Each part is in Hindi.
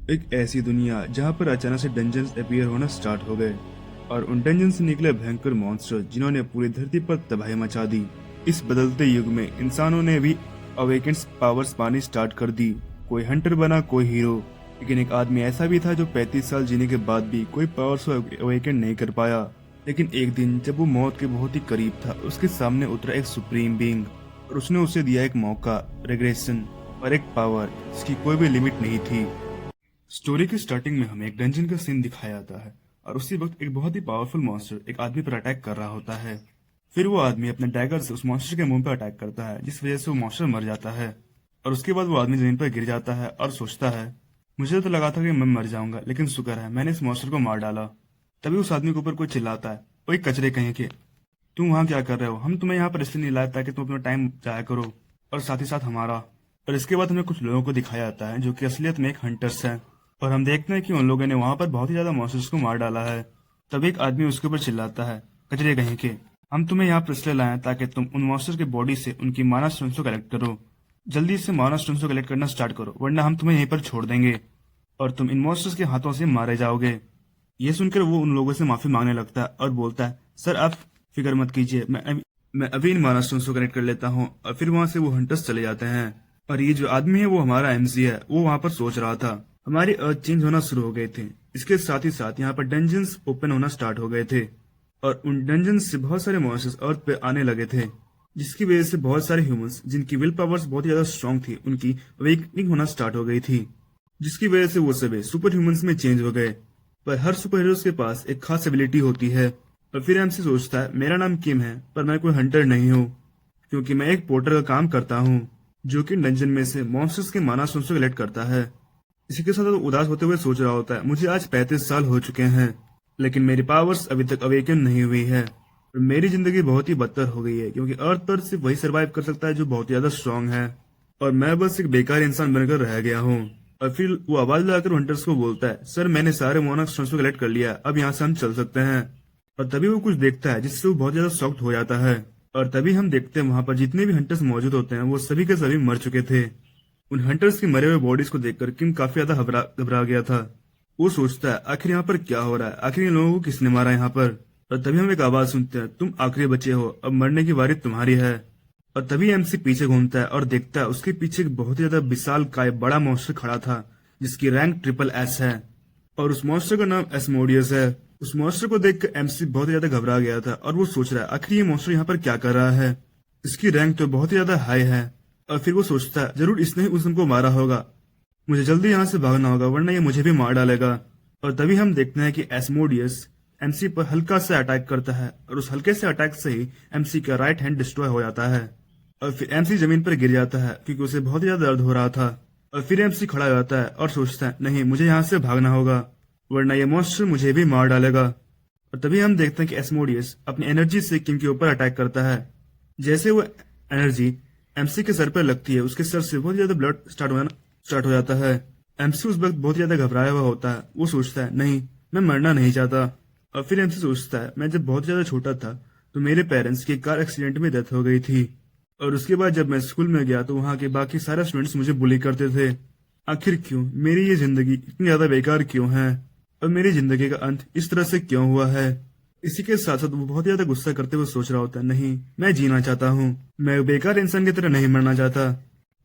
एक ऐसी दुनिया जहाँ पर अचानक से डंजन्स अपीयर होना स्टार्ट हो गए और उन डंजन से निकले भयंकर मॉन्स्टर जिन्होंने पूरी धरती पर तबाही मचा दी। इस बदलते युग में इंसानों ने भी अवेकेंस पावर्स पानी स्टार्ट कर दी। कोई हंटर बना, कोई हीरो, लेकिन एक आदमी ऐसा भी था जो 35 साल जीने के बाद भी कोई पावर्स को अवेकन नहीं कर पाया। लेकिन एक दिन जब वो मौत के बहुत ही करीब था, उसके सामने उतरा एक सुप्रीम बीइंग और उसने उसे दिया एक मौका, रेग्रेशन और एक पावर जिसकी कोई भी लिमिट नहीं थी। स्टोरी की स्टार्टिंग में हमें एक डंजन का सीन दिखाया जाता है और उसी वक्त एक बहुत ही पावरफुल मॉन्स्टर एक आदमी पर अटैक कर रहा होता है। फिर वो आदमी अपने डैगर से उस मॉन्स्टर के मुंह पर अटैक करता है, जिस वजह से वो मॉन्स्टर मर जाता है। और उसके बाद वो आदमी जमीन पर गिर जाता है और सोचता है, मुझे तो लगा था कि मैं मर जाऊंगा, लेकिन शुक्र है मैंने इस मॉन्स्टर को मार डाला। तभी उस आदमी के ऊपर कोई चिल्लाता है, ओए कचरे कहीं के, तुम वहाँ क्या कर रहे हो? हम तुम्हें यहाँ पर इसलिए नहीं लाए ताकि तुम अपना टाइम जाया करो और साथ ही साथ हमारा। और इसके बाद हमें कुछ लोगों को दिखाया जाता है जो कि असलियत में एक हंटर्स हैं और हम देखते हैं कि उन लोगों ने वहां पर बहुत ही ज्यादा मॉन्स्टर्स को मार डाला है। तब एक आदमी उसके ऊपर चिल्लाता है, कचरे कहीं के, हम तुम्हें यहाँ पर इसलिए लाए हैं ताकि तुम उन मॉन्स्टर के बॉडी से उनकी माना स्टोन्स को कलेक्ट करो। जल्दी से माना स्टोन्स को कलेक्ट करना स्टार्ट करो, वरना हम तुम्हें यहीं पर छोड़ देंगे और तुम इन मॉन्स्टर्स के हाथों से मारे जाओगे। ये सुनकर वो उन लोगों से माफी मांगने लगता है और बोलता है, सर आप फिक्र मत कीजिए, मैं अभी इन माना स्टोन्स को कलेक्ट कर लेता हूँ। और फिर वहां से वो हंटर्स चले जाते हैं। और ये जो आदमी है वो हमारा एमसी है। वो वहां पर सोच रहा था हमारी अर्थ चेंज होना शुरू हो गए थे, इसके साथ ही साथ यहाँ पर डंजन्स ओपन होना स्टार्ट हो गए थे और उन डंजन्स से बहुत सारे मॉन्स्टर्स अर्थ पे आने लगे थे, जिसकी वजह से बहुत सारे ह्यूमंस जिनकी विल पावर्स बहुत ज्यादा स्ट्रांग थी उनकी अवेकनिंग होना स्टार्ट हो गई थी, जिसकी वजह से वो सभी सुपर ह्यूमंस में चेंज हो गए। पर हर सुपर हीरोज के पास एक खास एबिलिटी होती है। और फिर एमसी सोचता है, मेरा नाम किम है पर मैं कोई हंटर नहीं हूँ, क्योंकि मैं एक पोर्टर का काम करता हूँ जो कि डंजन में से मॉन्स्टर्स के माना स्टोन्स को कलेक्ट करता है। इसी के साथ वो उदास होते हुए सोच रहा होता है, मुझे आज 35 साल हो चुके हैं लेकिन मेरी पावर्स अभी तक अवेकन नहीं हुई है और मेरी जिंदगी बहुत ही बदतर हो गई है, क्योंकि अर्थ पर सिर्फ वही सरवाइव कर सकता है जो बहुत ज्यादा स्ट्रांग है और मैं बस एक बेकार इंसान बनकर रह गया हूँ। और फिर वो आवाज लगाकर हंटर्स को बोलता है, सर मैंने सारे मोना स्टोन्स को कलेक्ट कर लिया, अब यहाँ से हम चल सकते हैं। और तभी वो कुछ देखता है जिससे वो बहुत ज्यादा शॉक्ड हो जाता है। और तभी हम देखते हैं वहां पर जितने भी हंटर्स मौजूद होते हैं वो सभी के सभी मर चुके थे। उन हंटर्स की मरे हुए बॉडीज को देखकर किम काफी ज्यादा घबरा गया था। वो सोचता है, आखिर यहाँ पर क्या हो रहा है, आखिर इन लोगों को किसने मारा यहाँ पर। और तभी हम एक आवाज सुनते हैं, तुम आखिरी बचे हो, अब मरने की बारी तुम्हारी है। और तभी एमसी पीछे घूमता है और देखता है उसके पीछे एक बहुत ही ज्यादा विशाल काय बड़ा मॉन्स्टर खड़ा था जिसकी रैंक ट्रिपल एस है और उस मॉन्स्टर का नाम एस्मोडियस है। उस मॉन्स्टर को देखकर एमसी बहुत ज्यादा घबरा गया था और वो सोच रहा है, आखिर ये मॉन्स्टर यहाँ पर क्या कर रहा है, इसकी रैंक तो बहुत ही ज्यादा हाई है। और फिर वो सोचता है, जरूर इसने ही उसको मारा होगा, मुझे जल्दी यहाँ से भागना होगा वरना ये मुझे भी मार डालेगा। और तभी हम देखते हैं कि एस्मोडियस एमसी पर हल्का से अटैक करता है और उस हल्के से अटैक से ही एमसी का राइट हैंड डिस्ट्रॉय हो जाता है और फिर एमसी जमीन पर गिर जाता है क्योंकि उसे बहुत ज्यादा दर्द हो रहा था। और फिर एमसी खड़ा हो जाता है और सोचता है, नहीं मुझे यहाँ से भागना होगा वरना ये मॉन्स्टर मुझे भी मार डालेगा। और तभी हम देखते हैं कि एस्मोडियस अपनी एनर्जी से किम के ऊपर अटैक करता है। जैसे वो एनर्जी एमसी के सर पर लगती है उसके सर से बहुत ज्यादा ब्लड स्टार्ट हो जाता है। एमसी उस वक्त बहुत ज्यादा घबराया हुआ होता है। वो सोचता है, नहीं मैं मरना नहीं चाहता। और फिर एमसी सोचता है, मैं जब बहुत ज्यादा छोटा था तो मेरे पेरेंट्स की कार एक्सीडेंट में डेथ हो गई थी और उसके बाद जब मैं स्कूल में गया तो वहाँ के बाकी सारे स्टूडेंट्स मुझे बुली करते थे। आखिर क्यों मेरी ये जिंदगी इतनी ज्यादा बेकार क्यों है और मेरी जिंदगी का अंत इस तरह से क्यों हुआ है। इसी के साथ साथ वो बहुत ज्यादा गुस्सा करते हुए सोच रहा होता है, नहीं मैं जीना चाहता हूँ, मैं बेकार इंसान की तरह नहीं मरना चाहता।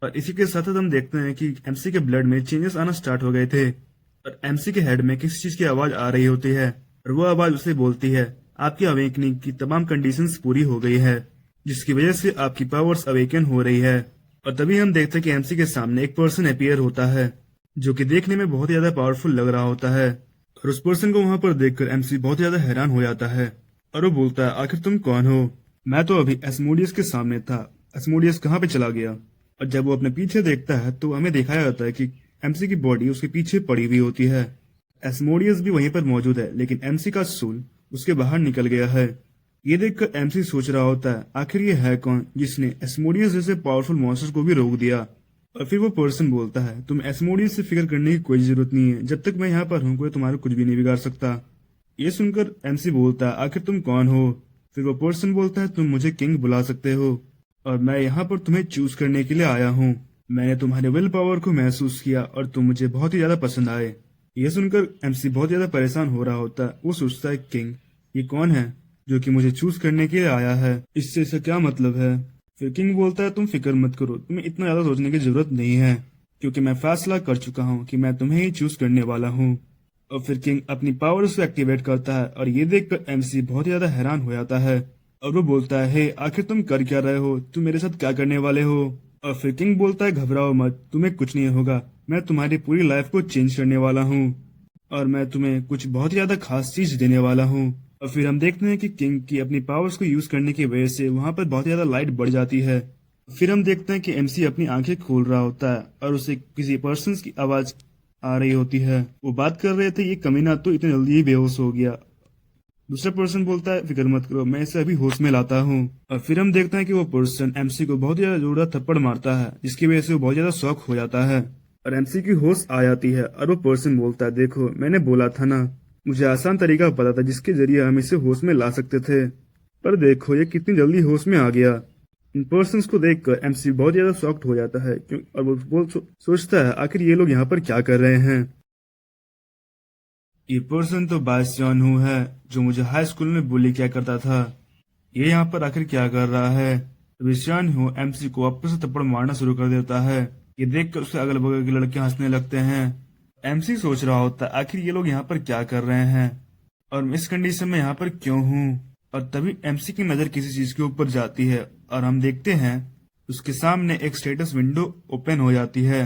और इसी के साथ साथ हम देखते हैं कि एमसी के ब्लड में चेंजेस आना स्टार्ट हो गए थे और एमसी के हेड में किसी चीज की आवाज आ रही होती है और वो आवाज उसे बोलती है, आपकी अवेकनिंग की तमाम कंडीशंस पूरी हो गई है जिसकी वजह से आपकी पावर्स अवेकन हो रही है। और तभी हम देखते हैं कि एमसी के सामने एक पर्सन अपीयर होता है जो कि देखने में बहुत ज्यादा पावरफुल लग रहा होता है और उस पर्सन को वहां पर देखकर एमसी बहुत ज्यादा हैरान हो जाता है और वो बोलता है, आखिर तुम कौन हो? मैं तो अभी एस्मोडियस के सामने था, एस्मोडियस कहाँ पे चला गया? और जब वो अपने पीछे देखता है तो हमें दिखाया जाता है कि एमसी की बॉडी उसके पीछे पड़ी हुई होती है। एस्मोडियस भी वहीं पर मौजूद है लेकिन एमसी का सूल उसके बाहर निकल गया है। ये देखकर एमसी सोच रहा होता है, आखिर ये है कौन जिसने एस्मोडियस जैसे पावरफुल मॉन्स्टर को भी रोक दिया। और फिर वो पर्सन बोलता है, तुम एस्मोडियस से फिक्र करने की कोई जरूरत नहीं है, जब तक मैं यहाँ पर हूँ कोई तुम्हारा कुछ भी नहीं बिगाड़ सकता। ये सुनकर एमसी बोलता है, आखिर तुम कौन हो? फिर वो पर्सन बोलता है, तुम मुझे किंग बुला सकते हो और मैं यहाँ पर तुम्हें चूज करने के लिए आया हूँ। मैंने तुम्हारे विल पावर को महसूस किया और तुम मुझे बहुत ही ज्यादा पसंद आए। यह सुनकर एमसी बहुत ज्यादा परेशान हो रहा होता है। वो सोचता है किंग ये कौन है जो कि मुझे चूज करने के लिए आया है, इससे इसका क्या मतलब है। फिर किंग बोलता है तुम फिक्र मत करो, तुम्हें इतना ज्यादा सोचने की जरूरत नहीं है, क्योंकि मैं फैसला कर चुका हूँ कि मैं तुम्हें ही चूज करने वाला हूँ। और फिर किंग अपनी पावर्स को एक्टिवेट करता है और ये देखकर एमसी बहुत ज्यादा हैरान हो जाता है और वो बोलता है हे आखिर तुम कर क्या रहे हो, तुम मेरे साथ क्या करने वाले हो। और फिर किंग बोलता है घबराओ मत, तुम्हें कुछ नहीं होगा, मैं तुम्हारी पूरी लाइफ को चेंज करने वाला हूँ और मैं तुम्हें कुछ बहुत ज्यादा खास चीज देने वाला हूँ। और फिर हम देखते हैं कि किंग की अपनी पावर्स को यूज करने की वजह से वहां पर बहुत ज्यादा लाइट बढ़ जाती है। फिर हम देखते हैं कि एमसी अपनी आंखें खोल रहा होता है और उसे किसी पर्सन की आवाज आ रही होती है। वो बात कर रहे थे ये कमीना तो इतने जल्दी ही बेहोश हो गया। दूसरा पर्सन बोलता है फिक्र मत करो, मैं इसे अभी होश में लाता हूँ। और फिर हम देखते हैं कि वो पर्सन एमसी को बहुत ज्यादा जोरदार थप्पड़ मारता है, जिसकी वजह से वो बहुत ज्यादा शॉक हो जाता है और एमसी की होश आ जाती है। और वो पर्सन बोलता है देखो मैंने बोला था ना, मुझे आसान तरीका पता था जिसके जरिए हम इसे होश में ला सकते थे, पर देखो ये कितनी जल्दी होश में आ गया। इन पर्सन्स को देखकर एमसी बहुत ज्यादा शॉक्ड हो जाता है और वो सोचता है आखिर ये लोग यहाँ पर क्या कर रहे हैं। ये पर्सन तो बास्टियन हूँ है जो मुझे हाई स्कूल में बुली किया करता था, ये यहाँ पर आखिर क्या कर रहा है। बास्टियन हूँ एमसी को वापस से थप्पड़ मारना शुरू कर देता है। ये देखकर उसके अगल बगल के लड़के हंसने लगते हैं। एमसी सोच रहा होता है आखिर ये लोग यहाँ पर क्या कर रहे हैं और इस कंडीशन में यहाँ पर क्यों हूँ। और तभी एमसी की नजर किसी चीज के ऊपर जाती है और हम देखते हैं उसके सामने एक स्टेटस विंडो ओपन हो जाती है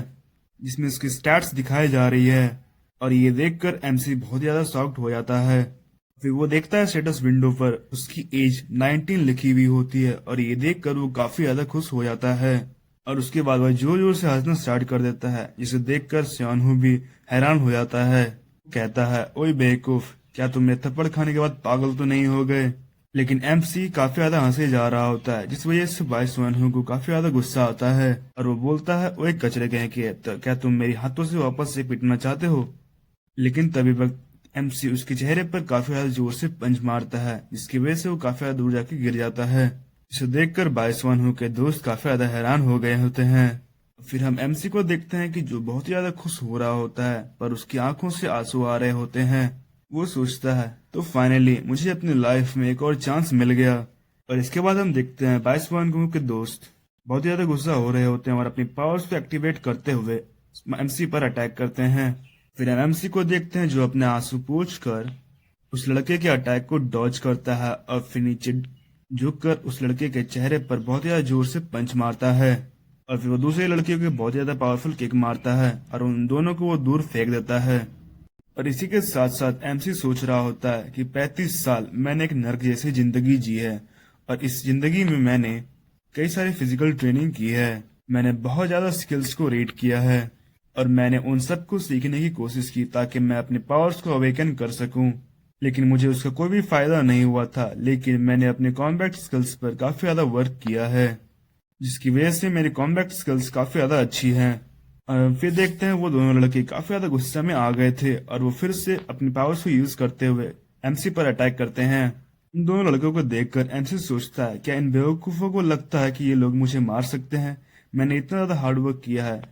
जिसमें उसकी स्टैट्स दिखाई जा रही है। और ये देखकर एमसी बहुत ज्यादा शॉक्ड हो जाता है। फिर वो देखता है स्टेटस विंडो पर उसकी एज 19 लिखी हुई होती है और ये देखकर वो काफी ज्यादा खुश हो जाता है। और उसके बाद वह जोर जोर से हंसना स्टार्ट कर देता है, जिसे देखकर स्यानहू भी हैरान हो जाता है। कहता है ओए बेवकूफ, क्या तुम मेरे थप्पड़ खाने के बाद पागल तो नहीं हो गए। लेकिन एमसी काफी ज्यादा हंसे जा रहा होता है, जिस वजह से भाई स्यानहू को काफी ज्यादा गुस्सा आता है और वो बोलता है ओए कचरे कहीं के, तो क्या तुम मेरे हाथों से वापस से पीटना चाहते हो। लेकिन तभी वक्त एमसी उसके चेहरे पर काफी ज्यादा जोर से पंच मारता है, जिसकी वजह से वो काफी ज्यादा दूर जाके गिर जाता है। इसे देखकर बाइसवान के दोस्त काफी ज्यादा हैरान हो गए होते हैं। फिर हम एमसी को देखते हैं कि जो बहुत ज्यादा खुश हो रहा होता है पर उसकी आंखों से आंसू आ रहे होते हैं। वो सोचता है तो फाइनली मुझे अपनी लाइफ में एक और चांस मिल गया। और इसके बाद हम देखते हैं बाइसवान के दोस्त बहुत ज्यादा गुस्सा हो रहे होते हैं और अपनी पावर्स को एक्टिवेट करते हुए एमसी पर अटैक करते हैं। फिर हम एमसी को देखते हैं जो अपने आंसू पोंछ कर उस लड़के के अटैक को डॉज करता है और फिर नीचे झुककर उस लड़के के चेहरे पर बहुत ज्यादा जोर से पंच मारता है। और फिर वो दूसरे लड़के को बहुत ज्यादा पावरफुल किक मारता है और उन दोनों को वो दूर फेंक देता है। और इसी के साथ साथ एमसी सोच रहा होता है कि 35 साल मैंने एक नर्क जैसी जिंदगी जी है और इस जिंदगी में मैंने कई सारी फिजिकल ट्रेनिंग की है, मैंने बहुत ज्यादा स्किल्स को रीड किया है और मैंने उन सबको सीखने की कोशिश की ताकि मैं अपने पावर्स को अवेकन कर सकूं। लेकिन मुझे उसका कोई भी फायदा नहीं हुआ था, लेकिन मैंने अपने कॉम्बैट स्किल्स पर काफी ज्यादा वर्क किया है, जिसकी वजह से मेरी कॉम्बैट स्किल्स काफी ज्यादा अच्छी हैं। फिर देखते हैं वो दोनों लड़के काफी ज्यादा गुस्से में आ गए थे और वो फिर से अपनी पावर्स को यूज करते हुए एमसी पर अटैक करते हैं। इन दोनों लड़कों को देखकर एमसी सोचता है क्या इन बेवकूफों को लगता है कि ये लोग मुझे मार सकते हैं, मैंने इतना ज्यादा हार्डवर्क किया है,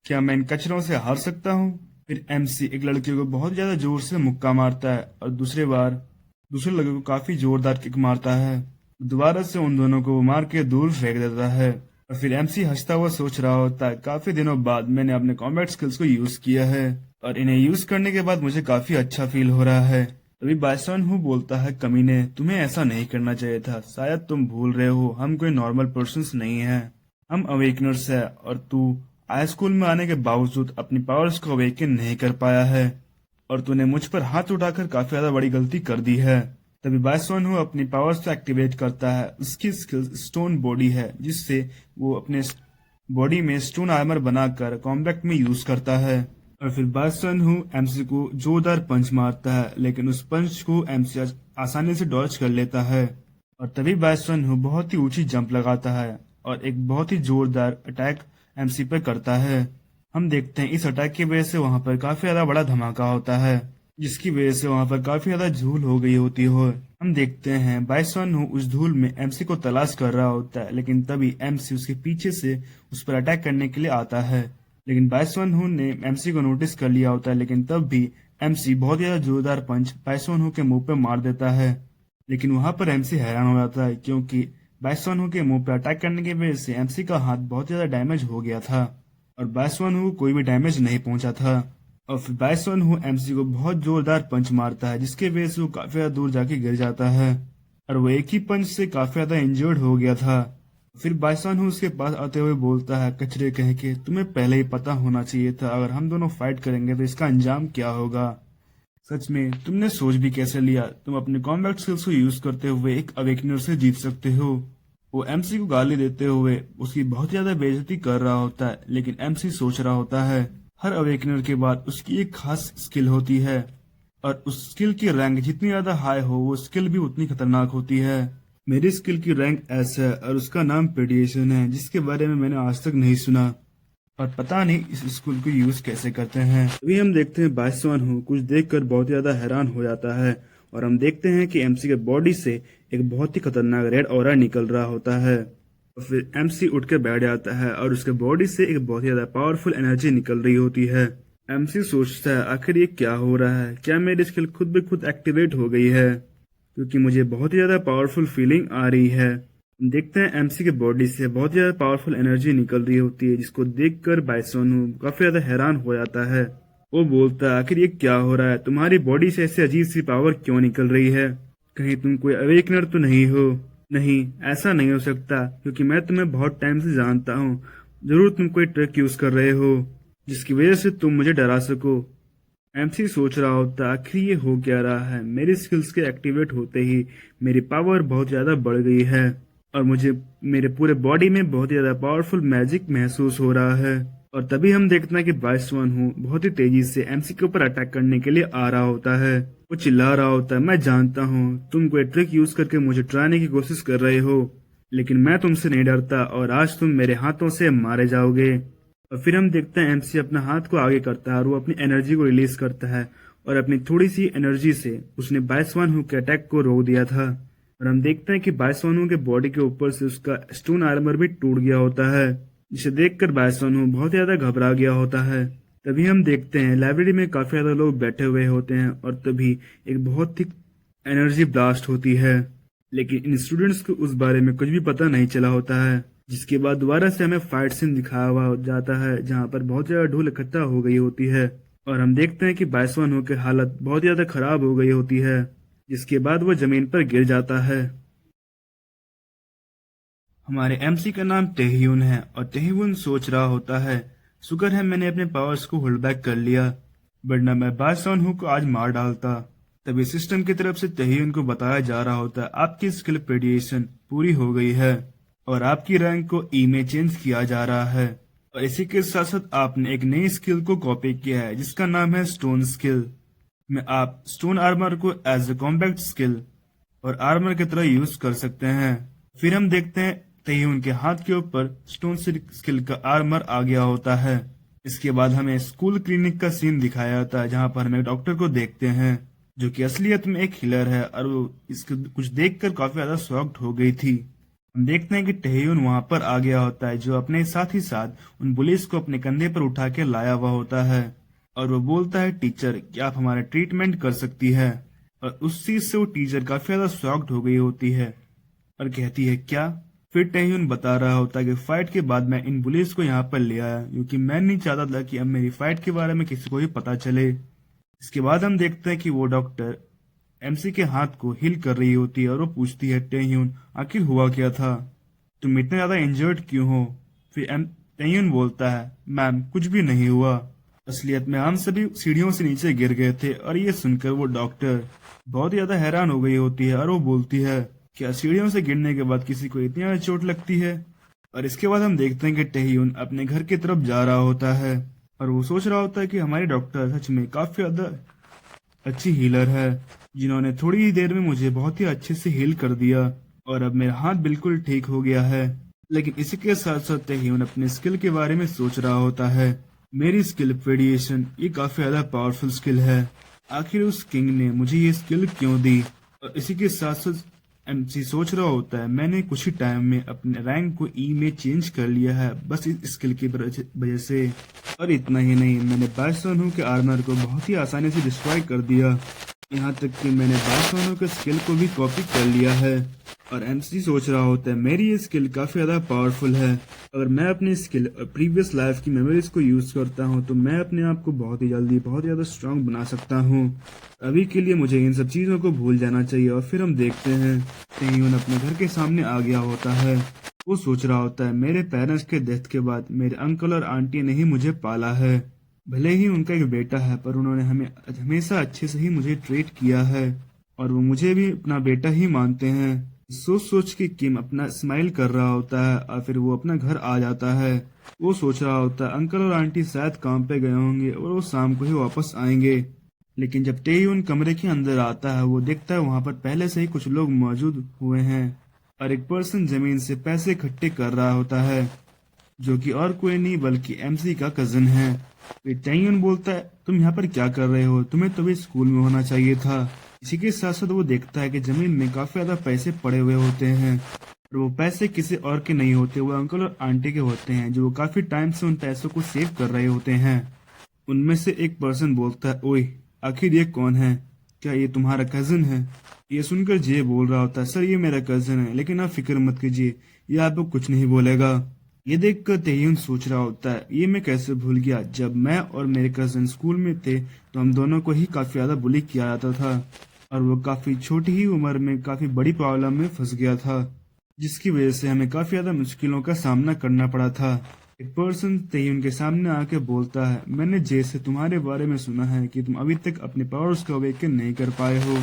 क्या मैं इन कचरों से हार सकता हूँ। फिर एमसी एक लड़के को बहुत ज्यादा जोर से मुक्का मारता है और दूसरे लड़के को काफी जोरदार किक मारता है। दोबारा से उन दोनों को वो मार के दूर फेंक देता है। और फिर एमसी हंसता हुआ सोच रहा होता है काफी दिनों बाद मैंने अपने कॉम्बैट स्किल्स को यूज किया है और इन्हें यूज करने के बाद मुझे काफी अच्छा फील हो रहा है। तभी बाइसन हु बोलता है कमीने, तुम्हें ऐसा नहीं करना चाहिए था, शायद तुम भूल रहे हो हम कोई नॉर्मल पर्सन नहीं है, हम अवेकनर्स है और तू हाई स्कूल में आने के बावजूद अपनी पावर्स को अवेकन नहीं कर पाया है और तूने मुझ पर हाथ उठाकर काफी ज्यादा बड़ी गलती कर दी है। तभी बाइसन हु अपनी पावर्स को एक्टिवेट करता है। उसकी स्किल स्टोन बॉडी है, जिससे वो अपने बॉडी में स्टोन आर्मर बनाकर कॉम्बैट में यूज करता है। और फिर बाइसन हु एमसी को जोरदार पंच मारता है, लेकिन उस पंच को एमसी आसानी से डॉज कर लेता है। और तभी बाइसन हु बहुत ही ऊंची जंप लगाता है और एक बहुत ही जोरदार अटैक एमसी पर करता है। हम देखते हैं इस अटैक की वजह से वहां पर काफी ज्यादा बड़ा धमाका होता है जिसकी वजह से वहां पर काफी ज्यादा धूल हो गई होती हो। हम देखते हैं बाइसन हु उस धूल में एमसी को तलाश कर रहा होता है, लेकिन तभी एमसी उसके पीछे से उस पर अटैक करने के लिए आता है। लेकिन बाइसन हु ने एमसी को नोटिस कर लिया होता है, लेकिन तब भी एमसी बहुत ज्यादा जोरदार पंच बाइसन हु के मुंह पे मार देता है। लेकिन वहां पर एमसी हैरान हो जाता है, क्योंकि बाइसन हु के मुंह पे अटैक करने की वजह से एमसी का हाथ बहुत ज्यादा डैमेज हो गया था और बाइसन हु को कोई भी डैमेज नहीं पहुंचा था। और फिर बाइसन हु एमसी को बहुत जोरदार पंच मारता है, जिसके वजह से वो काफी ज्यादा दूर जाके गिर जाता है और वो एक ही पंच से काफी ज्यादा इंजर्ड हो गया था। फिर बाइसन हु उसके पास आते हुए बोलता है कचरे कह के, तुम्हें पहले ही पता होना चाहिए था अगर हम दोनों फाइट करेंगे तो इसका अंजाम क्या होगा। सच में तुमने सोच भी कैसे लिया, तुम अपने कॉम्बैट स्किल्स को यूज करते हुए एक अवेकनर से जीत सकते हो। वो एमसी को गाली देते हुए उसकी बहुत ज्यादा बेइज्जती कर रहा होता है, लेकिन एमसी सोच रहा होता है हर अवेकनर के बाद उसकी एक खास स्किल होती है और उस स्किल की रैंक जितनी ज्यादा हाई हो वो स्किल भी उतनी खतरनाक होती है। मेरी स्किल की रैंक एस है और उसका नाम पेडिएशन है, जिसके बारे में मैंने आज तक नहीं सुना और पता नहीं इस स्किल को यूज कैसे करते हैं। अभी हम देखते हैं बाइसन हु कुछ देखकर बहुत ज्यादा हैरान हो जाता है और हम देखते हैं कि एमसी के बॉडी से एक बहुत ही खतरनाक रेड ऑरा निकल रहा होता है। और फिर एमसी उठ के बैठ जाता है और उसके बॉडी से एक बहुत ज्यादा पावरफुल एनर्जी निकल रही होती है। एमसी सोचता है आखिर ये क्या हो रहा है, क्या मेरी स्किल खुद ब खुद एक्टिवेट हो गई है, क्योंकि मुझे बहुत ही ज्यादा पावरफुल फीलिंग आ रही है। देखते हैं एमसी के बॉडी से बहुत ज्यादा पावरफुल एनर्जी निकल रही होती है, जिसको देखकर बाइसन हु काफी ज्यादा हैरान हो जाता है। वो बोलता है आखिर ये क्या हो रहा है, तुम्हारी बॉडी से ऐसे अजीब सी पावर क्यों निकल रही है, कहीं तुम कोई अवेकनर तो नहीं हो। नहीं, ऐसा नहीं हो सकता, क्योंकि मैं तुम्हें बहुत टाइम से जानता हूँ। जरूर तुम कोई ट्रिक यूज कर रहे हो जिसकी वजह से तुम मुझे डरा सको। एमसी सोच रहा होता आखिर ये हो क्या रहा है, मेरी स्किल्स के एक्टिवेट होते ही मेरी पावर बहुत ज्यादा बढ़ गई है और मुझे मेरे पूरे बॉडी में बहुत ज्यादा पावरफुल मैजिक महसूस हो रहा है। और तभी हम देखते हैं कि बाइसन हु बहुत ही तेजी से एमसी के ऊपर अटैक करने के लिए आ रहा होता है। वो चिल्ला रहा होता है मैं जानता हूँ तुम कोई ट्रिक यूज करके मुझे डराने की कोशिश कर रहे हो, लेकिन मैं तुमसे नहीं डरता और आज तुम मेरे हाथों से मारे जाओगे। और फिर हम देखते हैं एमसी अपना हाथ को आगे करता है और वो अपनी एनर्जी को रिलीज करता है और अपनी थोड़ी सी एनर्जी से उसने बाइसन हु के अटैक को रोक दिया था। और हम देखते हैं कि बाइसन हु के बॉडी के ऊपर से उसका स्टोन आर्मर भी टूट गया होता है, जिसे देखकर बाइसन हु बहुत ज्यादा घबरा गया होता है। तभी हम देखते हैं लाइब्रेरी में काफी ज्यादा लोग बैठे हुए होते हैं और तभी एक बहुत ही एनर्जी ब्लास्ट होती है, लेकिन इन स्टूडेंट्स को उस बारे में कुछ भी पता नहीं चला होता है। जिसके बाद दोबारा से हमें फाइट सीन दिखाया हुआ जाता है, जहाँ पर बहुत ज्यादा धूल इकट्ठा हो गई होती है और हम देखते हैं कि बाइसन हु की हालत बहुत ज्यादा खराब हो गई होती है, जिसके बाद वो जमीन पर गिर जाता है। हमारे एमसी का नाम टेह्यून है और टेह्यून सोच रहा होता है शुक्र है मैंने अपने पावर्स को होल्ड बैक कर लिया, वरना मैं बाइसन हु को आज मार डालता। तभी सिस्टम की तरफ से टेह्यून को बताया जा रहा होता है आपकी स्किल प्रेडिएशन पूरी हो गई है और आपकी रैंक को ई में चेंज किया जा रहा है। और इसी के साथ साथ आपने एक नई स्किल को कॉपी किया है जिसका नाम है स्टोन स्किल, में आप स्टोन आर्मर को एज ए कॉम्बैट स्किल और आर्मर की तरह यूज कर सकते हैं। फिर हम देखते हैं टेह्यून के हाथ के ऊपर स्टोन स्किल का आर्मर आ गया होता है। इसके बाद हमें स्कूल क्लिनिक का सीन दिखाया जाता है, जहाँ पर हम एक डॉक्टर को देखते हैं जो कि असलियत में एक हीलर है और वो इसको कुछ देखकर काफी ज्यादा शॉक्ड हो गई थी। हम देखते हैं कि टेह्यून वहां पर आ गया होता है, जो अपने साथ ही साथ उन पुलिस को अपने कंधे पर उठा के लाया हुआ होता है और वो बोलता है टीचर क्या आप हमारा ट्रीटमेंट कर सकती है। और उस चीज से वो टीचर काफी ज्यादा शॉक्ड हो गई होती है और कहती है क्या। फिर टेह्यून बता रहा होता है कि फाइट के बाद मैं इन पुलिस को यहाँ पर ले आया क्योंकि मैं नहीं चाहता था कि अब मेरी फाइट के बारे में किसी को भी पता चले। इसके बाद हम देखते हैं कि वो डॉक्टर एमसी के हाथ को हील कर रही होती है और वो पूछती है टेह्यून आखिर हुआ क्या था, तुम इतने ज्यादा इंजर्ड क्यों हो। फिर टेह्यून बोलता है मैम कुछ भी नहीं हुआ, असलियत में हम सभी सीढ़ियों से नीचे गिर गए थे। और ये सुनकर वो डॉक्टर बहुत ज्यादा हैरान हो गई होती है और वो बोलती है क्या सीढ़ियों से गिरने के बाद किसी को इतनी ज्यादा चोट लगती है। और इसके बाद हम देखते हैं कि टेह्यून अपने घर की तरफ जा रहा होता है और वो सोच रहा होता है कि हमारी डॉक्टर सच में काफी ज्यादा अच्छी हीलर है, जिन्होंने थोड़ी ही देर में मुझे बहुत ही अच्छे से हील कर दिया और अब मेरा हाथ बिल्कुल ठीक हो गया है। लेकिन इसी के साथ साथ टेह्यून अपने स्किल के बारे में सोच रहा होता है मेरी स्किल प्रेडिएशन ये काफी ज्यादा पावरफुल स्किल है आखिर उस किंग ने मुझे ये स्किल क्यों दी। और इसी के साथ साथ एमसी सोच रहा होता है मैंने कुछ ही टाइम में अपने रैंक को ई में चेंज कर लिया है बस इस स्किल की वजह से। और इतना ही नहीं, मैंने बाइसोनू के आर्मर को बहुत ही आसानी से डिस्ट्रॉय कर दिया। यहाँ तक कि मैंने बाइसोनू के स्किल को भी कॉपी कर लिया है। और एमसी सोच रहा होता है मेरी ये स्किल काफी ज्यादा पावरफुल है। अगर मैं अपनी स्किल और प्रीवियस लाइफ की मेमोरीज को यूज करता हूँ तो मैं अपने आप को बहुत ही जल्दी बहुत ज्यादा स्ट्रांग बना सकता हूँ। अभी के लिए मुझे इन सब चीजों को भूल जाना चाहिए। और फिर हम देखते हैं तेयून अपने घर के सामने आ गया होता है। वो सोच रहा होता है मेरे पेरेंट्स के डेथ के बाद मेरे अंकल और आंटी ने ही मुझे पाला है। भले ही उनका एक बेटा है पर उन्होंने हमें हमेशा अच्छे से ही मुझे ट्रीट किया है और वो मुझे भी अपना बेटा ही मानते हैं। सोच सोच के किम अपना स्माइल कर रहा होता है और फिर वो अपना घर आ जाता है। वो सोच रहा होता है अंकल और आंटी शायद काम पे गए होंगे और वो शाम को ही वापस आएंगे। लेकिन जब तेयून कमरे के अंदर आता है वो देखता है वहां पर पहले से ही कुछ लोग मौजूद हुए हैं और एक पर्सन जमीन से पैसे इकट्ठे कर रहा होता है जो कि और कोई नहीं बल्कि एमसी का कजन है। फिर टैंगन बोलता है तुम यहाँ पर क्या कर रहे हो, तुम्हें तो भी स्कूल में होना चाहिए था। इसी के साथ साथ वो देखता है कि जमीन में काफी ज्यादा पैसे पड़े हुए होते हैं और वो पैसे किसी और के नहीं होते, वो अंकल और आंटी के होते हैं जो काफी टाइम से उन पैसों को सेव कर रहे होते हैं। उनमें से एक पर्सन बोलता है ओए आखिर ये कौन है, क्या ये तुम्हारा कजन है। ये सुनकर जे बोल रहा होता है सर ये मेरा कजन है लेकिन आप फिक्र मत कीजिए, ये आपको कुछ नहीं बोलेगा। ये देखकर तेयून सोच रहा होता है ये मैं कैसे भूल गया, जब मैं और मेरे कजन स्कूल में थे तो हम दोनों को ही काफी ज्यादा बुली किया जाता था और वो काफी छोटी ही उम्र में काफी बड़ी प्रॉब्लम में फंस गया था जिसकी वजह से हमें काफी ज्यादा मुश्किलों का सामना करना पड़ा था। एक पर्सन तेयून के सामने आके बोलता है मैंने जे से तुम्हारे बारे में सुना है कि तुम अभी तक अपने पावर्स को अवेकन नहीं कर पाए हो,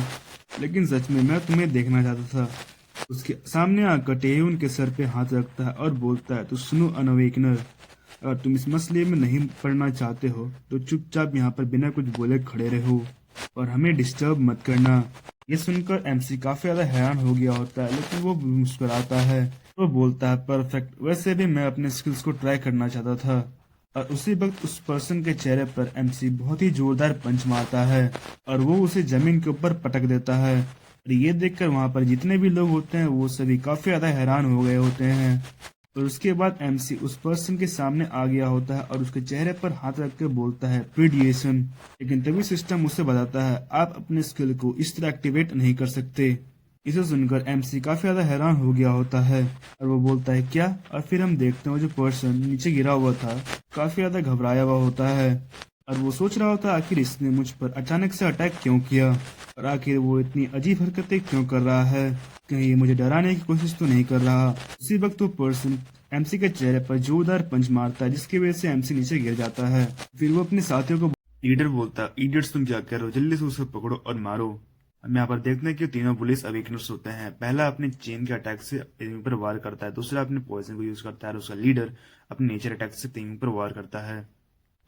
लेकिन सच में मैं तुम्हें देखना चाहता था। उसके सामने आकर टेयून के सर पे हाथ रखता है और बोलता है तो सुनो अनवेकनर, अगर तुम इस मसले में नहीं पढ़ना चाहते हो तो चुपचाप यहाँ पर बिना कुछ बोले खड़े रहो और हमें डिस्टर्ब मत करना। ये सुनकर एमसी काफी ज्यादा हैरान हो गया होता है लेकिन वो मुस्कुराता है। वो बोलता है परफेक्ट, वैसे भी मैं अपने स्किल्स को ट्राई करना चाहता था। और उसी वक्त उस पर्सन के चेहरे पर एमसी बहुत ही जोरदार पंच मारता है और वो उसे जमीन के ऊपर पटक देता है। और ये देखकर वहां पर जितने भी लोग होते हैं वो सभी काफी ज्यादा हैरान हो गए होते हैं। और उसके बाद एमसी उस पर्सन के सामने आ गया होता है और उसके चेहरे पर हाथ रख के बोलता है प्रीडिएशन। लेकिन तभी सिस्टम उसे बताता है आप अपने स्किल को इस तरह एक्टिवेट नहीं कर सकते। इसे सुनकर एमसी काफी ज्यादा हैरान हो गया होता है और वो बोलता है क्या। और फिर हम देखते हैं वो जो पर्सन नीचे गिरा हुआ था काफी ज्यादा घबराया हुआ होता है और वो सोच रहा होता है आखिर इसने मुझ पर अचानक से अटैक क्यों किया और आखिर वो इतनी अजीब हरकतें क्यों कर रहा है, कहीं ये मुझे डराने की कोशिश तो नहीं कर रहा। उसी वक्त वो पर्सन एमसी के चेहरे पर जोरदार पंच मारता है जिसकी वजह से एमसी नीचे गिर जाता है। फिर वो अपने साथियों को लीडर बोलता है इडियट्स तुम क्या कर रहे हो, जल्दी से उसे पकड़ो और मारो। हम यहाँ पर देखते हैं कि तीनों पुलिस अवेकनर्स होते हैं। पहला अपने चेन के अटैक से तेयून पर वार करता है, दूसरा अपने पॉइजन को यूज करता है और उसका लीडर अपने नेचर अटैक से तेयून पर वार करता है।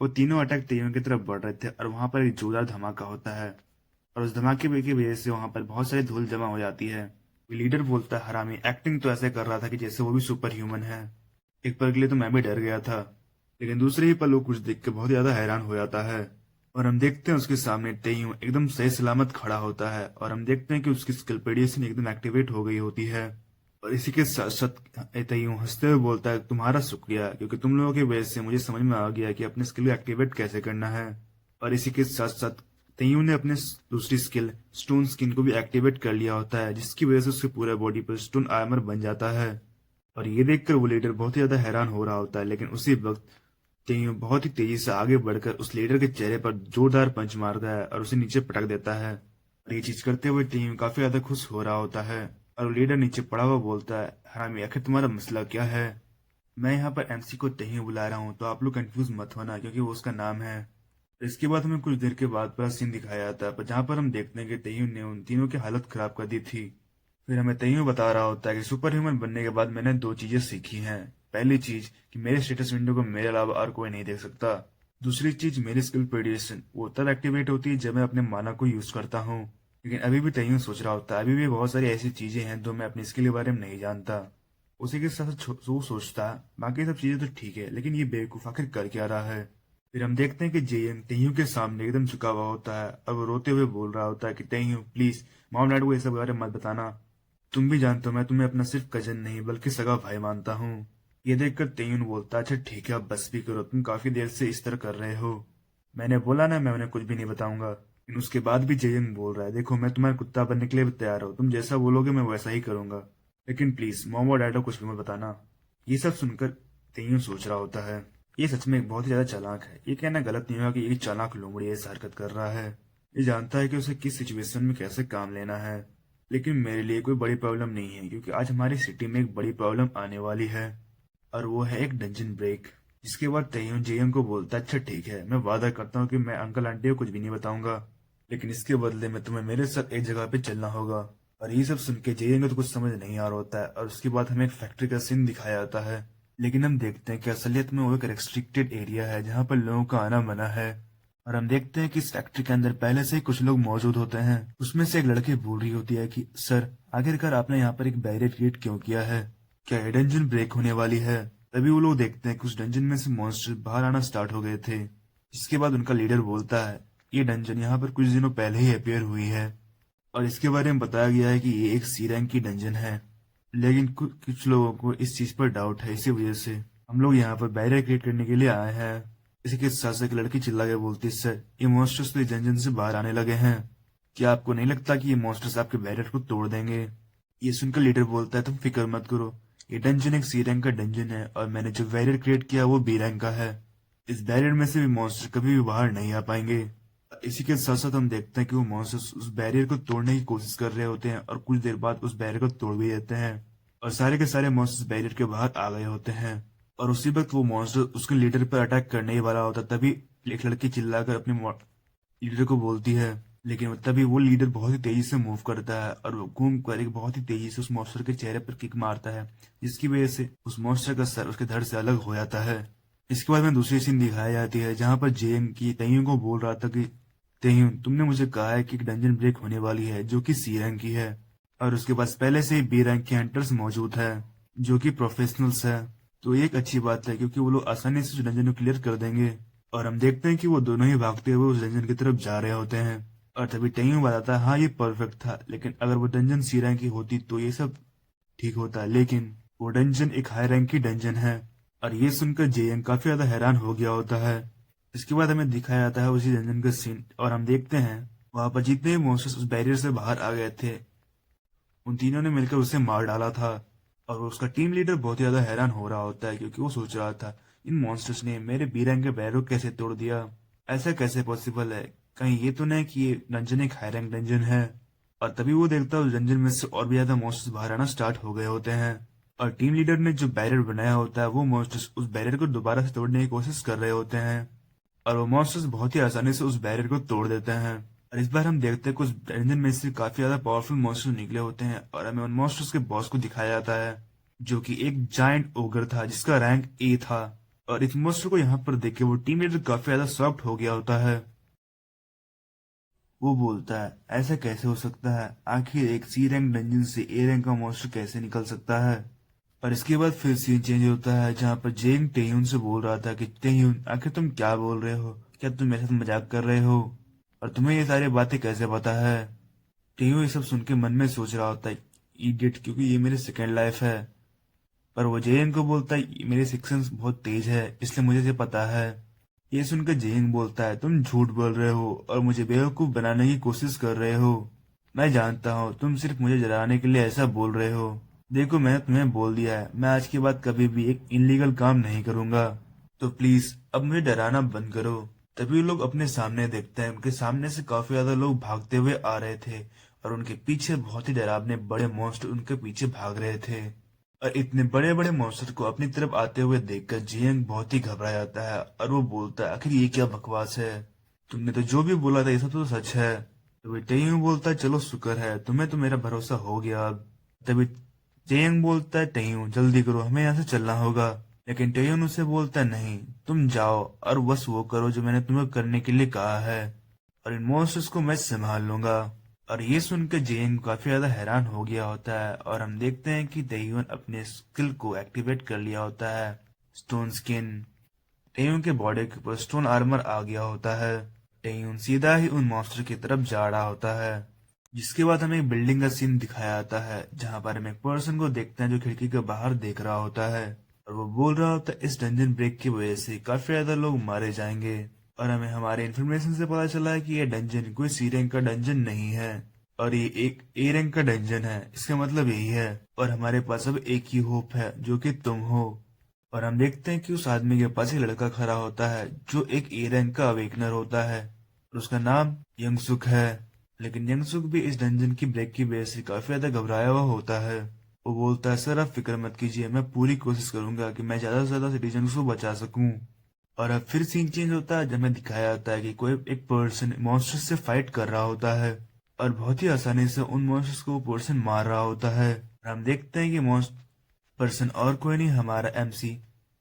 वो तीनों अटैक तेयून की तरफ बढ़ रहे थे और वहां पर एक जोरदार धमाका होता है और उस धमाके की वजह से वहां पर बहुत सारी धूल जमा हो जाती है। लीडर बोलता है हरामी एक्टिंग तो ऐसे कर रहा था कि जैसे वो भी सुपर ह्यूमन है। एक पल के लिए तो मैं भी डर गया था, लेकिन दूसरे ही पल वो कुछ देख के बहुत ज्यादा हैरान हो जाता है। और हम देखते हैं उसके सामने तेयून एकदम सही सलामत खड़ा होता है और हम देखते हैं कि उसकी स्किल पेडिएशन एकदम एक्टिवेट हो गई होती है। और इसी के साथ साथ तेयून हंसते हुए बोलता है तुम्हारा शुक्रिया, क्योंकि तुम लोगों की वजह से मुझे समझ में आ गया कि अपने स्किल को एक्टिवेट कैसे करना है। और इसी के साथ साथ तेयून ने अपने दूसरी स्किल स्टोन स्किन को भी एक्टिवेट कर लिया होता है जिसकी वजह से उसके पूरे बॉडी पर स्टोन आर्मर बन जाता है। और ये देखकर वो लीडर बहुत ही ज्यादा हैरान हो रहा होता है, लेकिन उसी वक्त तेयून बहुत ही तेजी से आगे बढ़कर उस लीडर के चेहरे पर जोरदार पंच मारता है और उसे नीचे पटक देता है। और ये चीज करते हुए तेयून काफी ज्यादा खुश हो रहा होता है और वो लीडर नीचे पड़ा हुआ बोलता है हरामी आखिर तुम्हारा मसला क्या है। मैं यहाँ पर एमसी को तेयून बुला रहा हूँ तो आप लोग कंफ्यूज मत होना क्योंकि वो उसका नाम है। इसके बाद हमें कुछ देर के बाद पूरा सीन दिखाया जाता है जहाँ पर हम देखते हैं कि तेयून ने उन तीनों की हालत खराब कर दी थी। फिर हमें तेयून बता रहा होता है कि सुपर ह्यूमन बनने के बाद मैंने दो चीजें सीखी हैं। पहली चीज कि मेरे स्टेटस विंडो को मेरे अलावा और कोई नहीं देख सकता। दूसरी चीज मेरी स्किल प्रेडिक्शन वो तब एक्टिवेट होती है जब मैं अपने माना को यूज करता हूँ। लेकिन अभी भी तेयून सोच रहा होता है अभी भी बहुत सारी ऐसी चीजें हैं जो मैं अपनी स्किल के बारे में नहीं जानता। उसी के साथ वो सोचता बाकी सब चीजें तो ठीक है लेकिन ये बेवकूफ आखिर कर क्या रहा है। फिर हम देखते हैं कि जेयंग तेयू के सामने एकदम झुका हुआ होता है और वो रोते हुए बोल रहा होता है कि तेयू प्लीज मॉम डैड को ये सब बारे में मत बताना। तुम भी जानते हो मैं तुम्हें अपना सिर्फ कजन नहीं बल्कि सगा भाई मानता हूँ। ये देखकर तेयून बोलता है अच्छा ठीक है अब बस भी करो, तुम काफी देर से इस तरह कर रहे हो। मैंने बोला ना मैं उन्हें कुछ भी नहीं बताऊंगा। लेकिन उसके बाद भी जेयंग बोल रहा है देखो मैं तुम्हारा कुत्ता बनने के लिए भी तैयार हूँ, तुम जैसा बोलोगे मैं वैसा ही करूंगा, लेकिन प्लीज मॉम और डैड को कुछ भी मत बताना। ये सब सुनकर तेयून सोच रहा होता है ये सच में बहुत ही ज्यादा चालाक है। ये कहना गलत नहीं होगा कि ये चालाक लोमड़ी ऐसी हरकत कर रहा है। ये जानता है कि उसे किस सिचुएशन में कैसे काम लेना है। लेकिन मेरे लिए कोई बड़ी प्रॉब्लम नहीं है क्योंकि आज हमारी सिटी में एक बड़ी प्रॉब्लम आने वाली है और वो है एक डंजन ब्रेक। जिसके बाद तेयून जेयंग को बोलता है अच्छा ठीक है मैं वादा करता हूँ कि मैं अंकल आंटी को कुछ भी नहीं बताऊंगा, लेकिन इसके बदले में तुम्हें मेरे साथ एक जगह पे चलना होगा। और ये सब सुन के जेयंग को तो कुछ समझ नहीं आ रहा होता है और उसके बाद हमें एक फैक्ट्री का सीन दिखाया जाता है। लेकिन हम देखते हैं कि असलियत में वो एक रेस्ट्रिक्टेड एरिया है जहाँ पर लोगों का आना मना है। और हम देखते हैं कि इस फैक्ट्री के अंदर पहले से ही कुछ लोग मौजूद होते हैं। उसमें से एक लड़की बोल रही होती है कि सर आखिरकार आपने यहाँ पर एक बैरियर क्रिएट क्यों किया है, क्या ये डंजन ब्रेक होने वाली है। तभी वो लोग देखते हैं कि उस डंजन में से मॉन्स्टर बाहर आना स्टार्ट हो गए थे। जिसके बाद उनका लीडर बोलता है ये डंजन यहाँ पर कुछ दिनों पहले ही अपेयर हुई है और इसके बारे में बताया गया है कि ये एक सी रैंक की डंजन है। लेकिन कुछ लोगों को इस चीज पर डाउट है, इसी वजह से हम लोग यहाँ पर बैरियर क्रिएट करने के लिए आए हैं। इसी के साथ एक लड़की चिल्ला के बोलती है सर ये मॉन्स्टर्स तो इस डंजन से बाहर आने लगे हैं, क्या आपको नहीं लगता कि ये मॉन्स्टर्स आपके बैरियर को तोड़ देंगे। ये सुनकर लीडर बोलता है तुम फिक्र मत करो, ये डंजन एक सी रैंक का डंजन है और मैंने जो बैरियर क्रिएट किया वो बी रैंक का है। इस बैरियर में से भी मॉन्स्टर कभी भी बाहर नहीं आ पाएंगे। इसी के साथ साथ हम देखते हैं कि वो मॉन्स्टर्स उस बैरियर को तोड़ने की कोशिश कर रहे होते हैं और कुछ देर बाद उस बैरियर को तोड़ भी देते हैं और सारे के सारे मॉन्स्टर्स बैरियर के बाहर आ गए होते हैं। और उसी वक्त वो मॉन्स्टर उसके लीडर पर अटैक करने ही वाला होता तभी एक लड़की चिल्लाकर अपने लीडर को बोलती है। लेकिन तभी वो लीडर बहुत ही तेजी से मूव करता है और वो घूम कर एक बहुत ही तेजी से उस मॉन्स्टर के चेहरे पर किक मारता है, जिसकी वजह से उस मॉन्स्टर का सर उसके धड़ से अलग हो जाता है। इसके बाद में दूसरी सीन दिखाई जाती है जहां पर जेएम की तेयू को बोल रहा था कि तेयू तुमने मुझे कहा है कि एक डंजन ब्रेक होने वाली है जो कि सी रैंक की है और उसके पास पहले से ही बी रैंक के हंटर्स मौजूद है जो कि प्रोफेशनल्स है। तो ये एक अच्छी बात है क्योंकि वो लोग आसानी से उस डंजन को क्लियर कर देंगे। और हम देखते हैं कि वो दोनों ही भागते हुए उस डंजन की तरफ जा रहे होते हैं और तभी तेयू बताता है हाँ ये परफेक्ट था, लेकिन अगर वो डंजन सी रैंक की होती तो ये सब ठीक होता, लेकिन वो डंजन एक हाई रैंक की डंजन है। और ये सुनकर जेएम काफी ज्यादा हैरान हो गया होता है। इसके बाद हमें दिखाया जाता है उसी डंजन का सीन और हम देखते हैं वहां पर जितने मॉन्स्टर्स उस बैरियर से बाहर आ गए थे उन तीनों ने मिलकर उसे मार डाला था। और उसका टीम लीडर बहुत ही ज्यादा हैरान हो रहा होता है क्योंकि वो सोच रहा था इन मॉन्स्टर्स ने मेरे बी रैंक के बैरियर को कैसे तोड़ दिया, ऐसा कैसे पॉसिबल है, कहीं ये तो नहीं कि ये डंजन एक हाई रैंक डंजन है। और तभी वो देखता है उस डंजन में से और भी ज्यादा मॉन्स्टर्स बाहर आना स्टार्ट हो गए होते हैं और टीम लीडर ने जो बैरियर बनाया होता है वो मॉन्स्टर्स उस बैरियर को दोबारा से तोड़ने की कोशिश कर रहे होते हैं और वो मॉन्स्टर्स बहुत ही आसानी से उस बैरियर को तोड़ देते हैं। और इस बार हम देखते हैं कुछ डंजन में से काफी ज्यादा पावरफुल मॉन्स्टर्स निकले होते हैं और हमें उन मॉन्स्टर्स के बॉस को दिखाया जाता है जो कि एक जायंट ओगर था जिसका रैंक ए था। और इस मॉन्स्टर को यहाँ पर देख के वो टीम लीडर काफी ज्यादा शॉक्ड हो गया होता है। वो बोलता है ऐसा कैसे हो सकता है, आखिर एक सी रैंक डंजन से ए रैंक का मॉन्स्टर कैसे निकल सकता है। और इसके बाद फिर सीन चेंज होता है जहाँ पर जेंग टेयून से बोल रहा था कि टेयून आखिर तुम क्या बोल रहे हो, क्या तुम मेरे साथ मजाक कर रहे हो और तुम्हें ये सारी बातें कैसे पता है। टेयून ये सब सुन के मन में सोच रहा होता है इडियट, क्योंकि ये मेरी सेकेंड लाइफ है। पर वो जेएन को बोलता है मेरे सेक्शंस बहुत तेज है इसलिए मुझे ये पता है। ये सुनकर जेएन बोलता है तुम झूठ बोल रहे हो और मुझे बेवकूफ बनाने की कोशिश कर रहे हो। मैं जानता हूँ तुम सिर्फ मुझे डराने के लिए ऐसा बोल रहे हो। देखो मैंने तुम्हें बोल दिया है मैं आज के बाद कभी भी एक इनलीगल काम नहीं करूंगा, तो प्लीज अब मुझे डराना बंद करो। तभी लोग अपने सामने देखते हैं उनके सामने से काफी ज्यादा लोग भागते हुए आ रहे थे और उनके पीछे बहुत ही डरावने बड़े मॉन्स्टर उनके पीछे भाग रहे थे। और इतने बड़े बड़े मॉन्स्टर को अपनी तरफ आते हुए देखकर जियंग बहुत ही घबरा जाता है और वो बोलता है आखिर ये क्या बकवास है, तुमने तो जो भी बोला था ये सब तो सच है। तभी टेयंग बोलता है चलो शुक्र है तुम्हें तो मेरा भरोसा हो गया अब। तभी टेयंग बोलता है टेयंग जल्दी करो हमें यहाँ से चलना होगा। लेकिन टेयंग उसे बोलता है नहीं तुम जाओ और बस वो करो जो मैंने तुम्हें करने के लिए कहा है और इन मॉन्स्टर्स को मैं संभाल लूंगा। और ये सुनकर जेएन काफी ज्यादा हैरान हो गया होता है और हम देखते हैं कि तेयून अपने स्किल को एक्टिवेट कर लिया होता है स्टोन स्किन। टेयून के बॉडी के ऊपर स्टोन आर्मर आ गया होता है। टेयून सीधा ही उन मॉन्स्टर की तरफ जा रहा होता है। जिसके बाद हमें एक बिल्डिंग का सीन दिखाया जाता है, जहां पर हम एक पर्सन को देखते हैं जो खिड़की के बाहर देख रहा होता है, और वो बोल रहा होता है इस डंजन ब्रेक की वजह से काफी ज्यादा लोग मारे जाएंगे। और हमें हमारे इन्फॉर्मेशन से पता चला है कि ये डंजन कोई सी रैंक का डंजन नहीं है, और ये एक ए रैंक का डंजन है। इसका मतलब यही है, और हमारे पास अब एक ही होप है जो कि तुम हो। और हम देखते हैं कि उस आदमी के पास एक लड़का खड़ा होता है जो एक ए रैंक का अवेकनर होता है, और उसका नाम यंगसुक है। लेकिन यंगसुक भी इस डंजन की ब्रेक की वजह से काफी ज्यादा घबराया हुआ होता है। वो बोलता है सर आप फिक्र मत कीजिए, मैं पूरी कोशिश करूंगा कि मैं ज्यादा से ज्यादा सिटीजन को बचा सकूं। और अब फिर सीन चेंज होता है, जब हमें दिखाया जाता है कि कोई एक पर्सन मॉन्स्टर से फाइट कर रहा होता है, और बहुत ही आसानी से उन मॉन्स्टर्स को वो पर्सन मार रहा होता है। और हम देखते हैं कि पर्सन और कोई नहीं, हमारा एमसी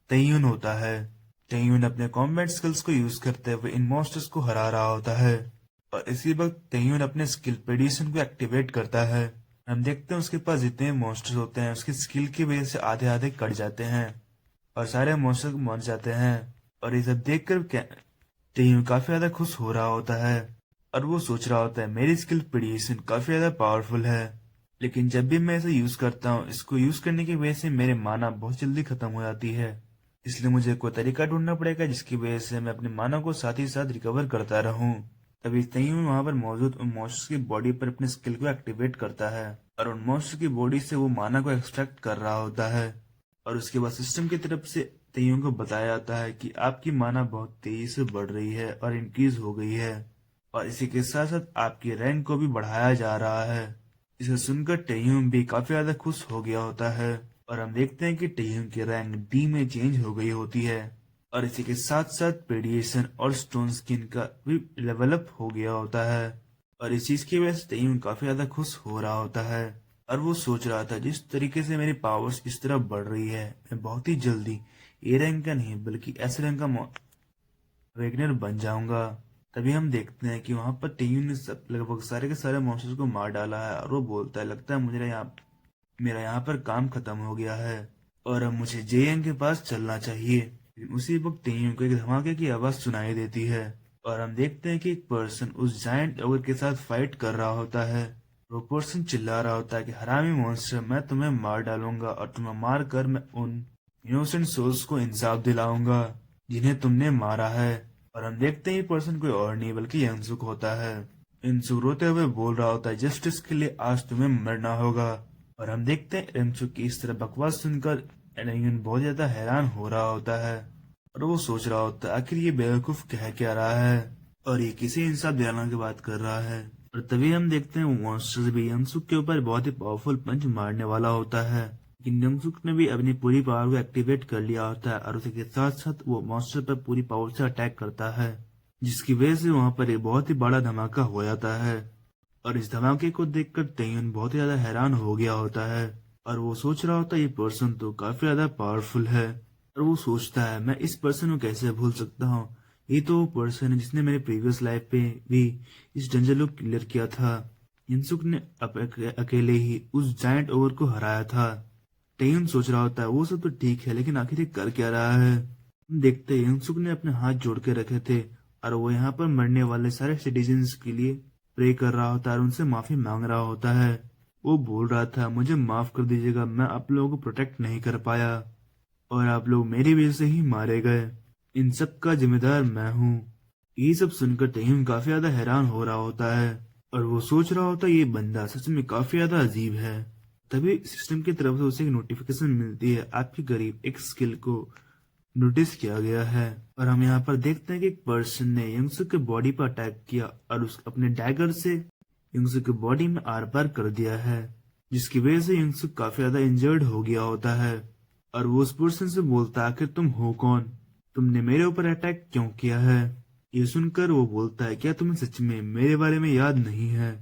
तय्यून होता है। तय्यून अपने कॉम्बैट स्किल्स को यूज करते हुए इन मॉन्स्टर्स को हरा रहा होता है, और इसी वक्त तय्यून अपने स्किल प्रेडिशन को एक्टिवेट करता है। हम देखते हैं उसके पास जितने मॉन्स्टर्स होते हैं उसकी स्किल की वजह से आधे आधे कट जाते हैं, और सारे मॉन्स्टर मर जाते हैं। और ये सब देखकर तय्यून काफी ज्यादा खुश हो रहा होता है, और वो सोच रहा होता है मेरी स्किल प्रेडिशन काफी ज्यादा पावरफुल है, लेकिन जब भी मैं इसे यूज करता हूँ, इसको यूज करने की वजह से मेरे माना बहुत जल्दी खत्म हो जाती है। इसलिए मुझे कोई तरीका ढूंढना पड़ेगा जिसकी वजह से मैं अपने माना को साथ ही साथ रिकवर करता रहूं। तभी तय्यून वहां पर मौजूद उन मॉन्स्टर्स की बॉडी पर अपने स्किल को एक्टिवेट करता है, और उन मॉन्स्टर की बॉडी से वो माना को एक्सट्रैक्ट कर रहा होता है। और उसके बाद सिस्टम की तरफ से तय्यून को बताया जाता है कि आपकी माना बहुत तेजी से बढ़ रही है और इंक्रीज हो गई है, और इसी के साथ साथ आपकी रैंक को भी बढ़ाया जा रहा है। इसे सुनकर टेह्यूम भी काफी ज्यादा खुश हो गया होता है, और हम देखते हैं कि टेह्यूम की रैंक डी में चेंज हो गई होती है, और इसी के साथ साथ पेडिएशन और स्टोन स्किन का भी लेवल अप हो गया होता है। और इस चीज की वजह से टेह्यूम काफी ज्यादा खुश हो रहा होता है, और वो सोच रहा था जिस तरीके से मेरी पावर्स इस तरह बढ़ रही है, मैं बहुत ही जल्दी ए रैंक का नहीं बल्कि एस रैंक का वेगनर बन जाऊंगा। तभी हम देखते हैं कि वहां पर टेह्यून ने सब लगभग सारे के सारे मॉन्स्टर्स को मार डाला है, और वो बोलता है लगता है मेरा यहाँ पर काम खत्म हो गया है, और अब मुझे जेएन के पास चलना चाहिए। लेकिन उसी वक्त टेह्यून को एक धमाके की आवाज सुनाई देती है, और हम देखते हैं कि एक पर्सन उस जायंट ओवर के साथ फाइट कर रहा होता है। वो पर्सन चिल्ला रहा होता है कि हरामी मॉन्स्टर, मैं तुम्हें मार डालूंगा, और तुम्हें मार कर मैं उन इनोसेंट सोल्स को इंसाफ दिलाऊंगा जिन्हें तुमने मारा है। और हम देखते हैं ये पर्सन कोई और नहीं बल्कि यंगसुक होता है। यंगसुक रोते हुए बोल रहा होता है जस्टिस के लिए आज तुम्हें मरना होगा। और हम देखते हैं यंगसुक की इस तरह बकवास सुनकर एलियन बहुत ज्यादा हैरान हो रहा होता है, और वो सोच रहा होता है आखिर ये बेवकूफ कह क्या रहा है, और ये किसी इंसाफ दिलाने की बात कर रहा है। और तभी हम देखते हैं वो मॉन्स्टर भी यंगसुक के ऊपर बहुत ही पावरफुल पंच मारने वाला होता है, लेकिन यंगसुक ने भी अपनी पूरी पावर को एक्टिवेट कर लिया होता है, और उसके साथ साथ वो मॉन्स्टर पर पूरी पावर से अटैक करता है, जिसकी वजह से वहां पर एक बहुत ही बड़ा धमाका हो जाता है। और इस धमाके को देखकर तय्यून बहुत ही ज्यादा हैरान हो गया होता है, और वो सोच रहा होता है ये पर्सन तो काफी ज्यादा पावरफुल है। और वो सोचता है मैं इस पर्सन को कैसे भूल सकता हूँ, ये तो वो पर्सन है जिसने मेरे प्रीवियस लाइफ पे भी इस डंजन को क्लियर किया था। यंगसुक ने अकेले ही उस जायंट ओवर को हराया था। टेह्यून सोच रहा होता है वो सब तो ठीक है, लेकिन आखिर ये कर क्या रहा है। हम देखते हैं यंगसुक ने अपने हाथ जोड़ के रखे थे, और वो यहाँ पर मरने वाले सारे सिटीजन्स के लिए प्रे कर रहा होता है और उनसे माफी मांग रहा होता है। वो बोल रहा था मुझे माफ कर दीजिएगा, मैं आप लोगों को प्रोटेक्ट नहीं कर पाया, और आप लोग मेरी वजह से ही मारे गए, इन सब का जिम्मेदार मैं हूँ। ये सब सुनकर टेह्यून काफी ज्यादा हैरान हो रहा होता है, और वो सोच रहा होता है ये बंदा सच में काफी ज्यादा अजीब है। तभी सिस्टम की तरफ से उसे एक नोटिफिकेशन मिलती है आपके करीब एक स्किल को नोटिस किया गया है। और हम यहाँ पर देखते हैं कि एक पर्सन ने यंगसुक के बॉडी पर अटैक किया, और उस अपने डैगर से यंगसुक की बॉडी में आर पार कर दिया है, जिसकी वजह से यंगसुक काफी ज्यादा इंजर्ड हो गया होता है। और वो उस पर्सन से बोलता है आखिर तुम हो कौन, तुमने मेरे ऊपर अटैक क्यों किया है। ये सुनकर वो बोलता है क्या तुम्हें सच में मेरे बारे में याद नहीं है।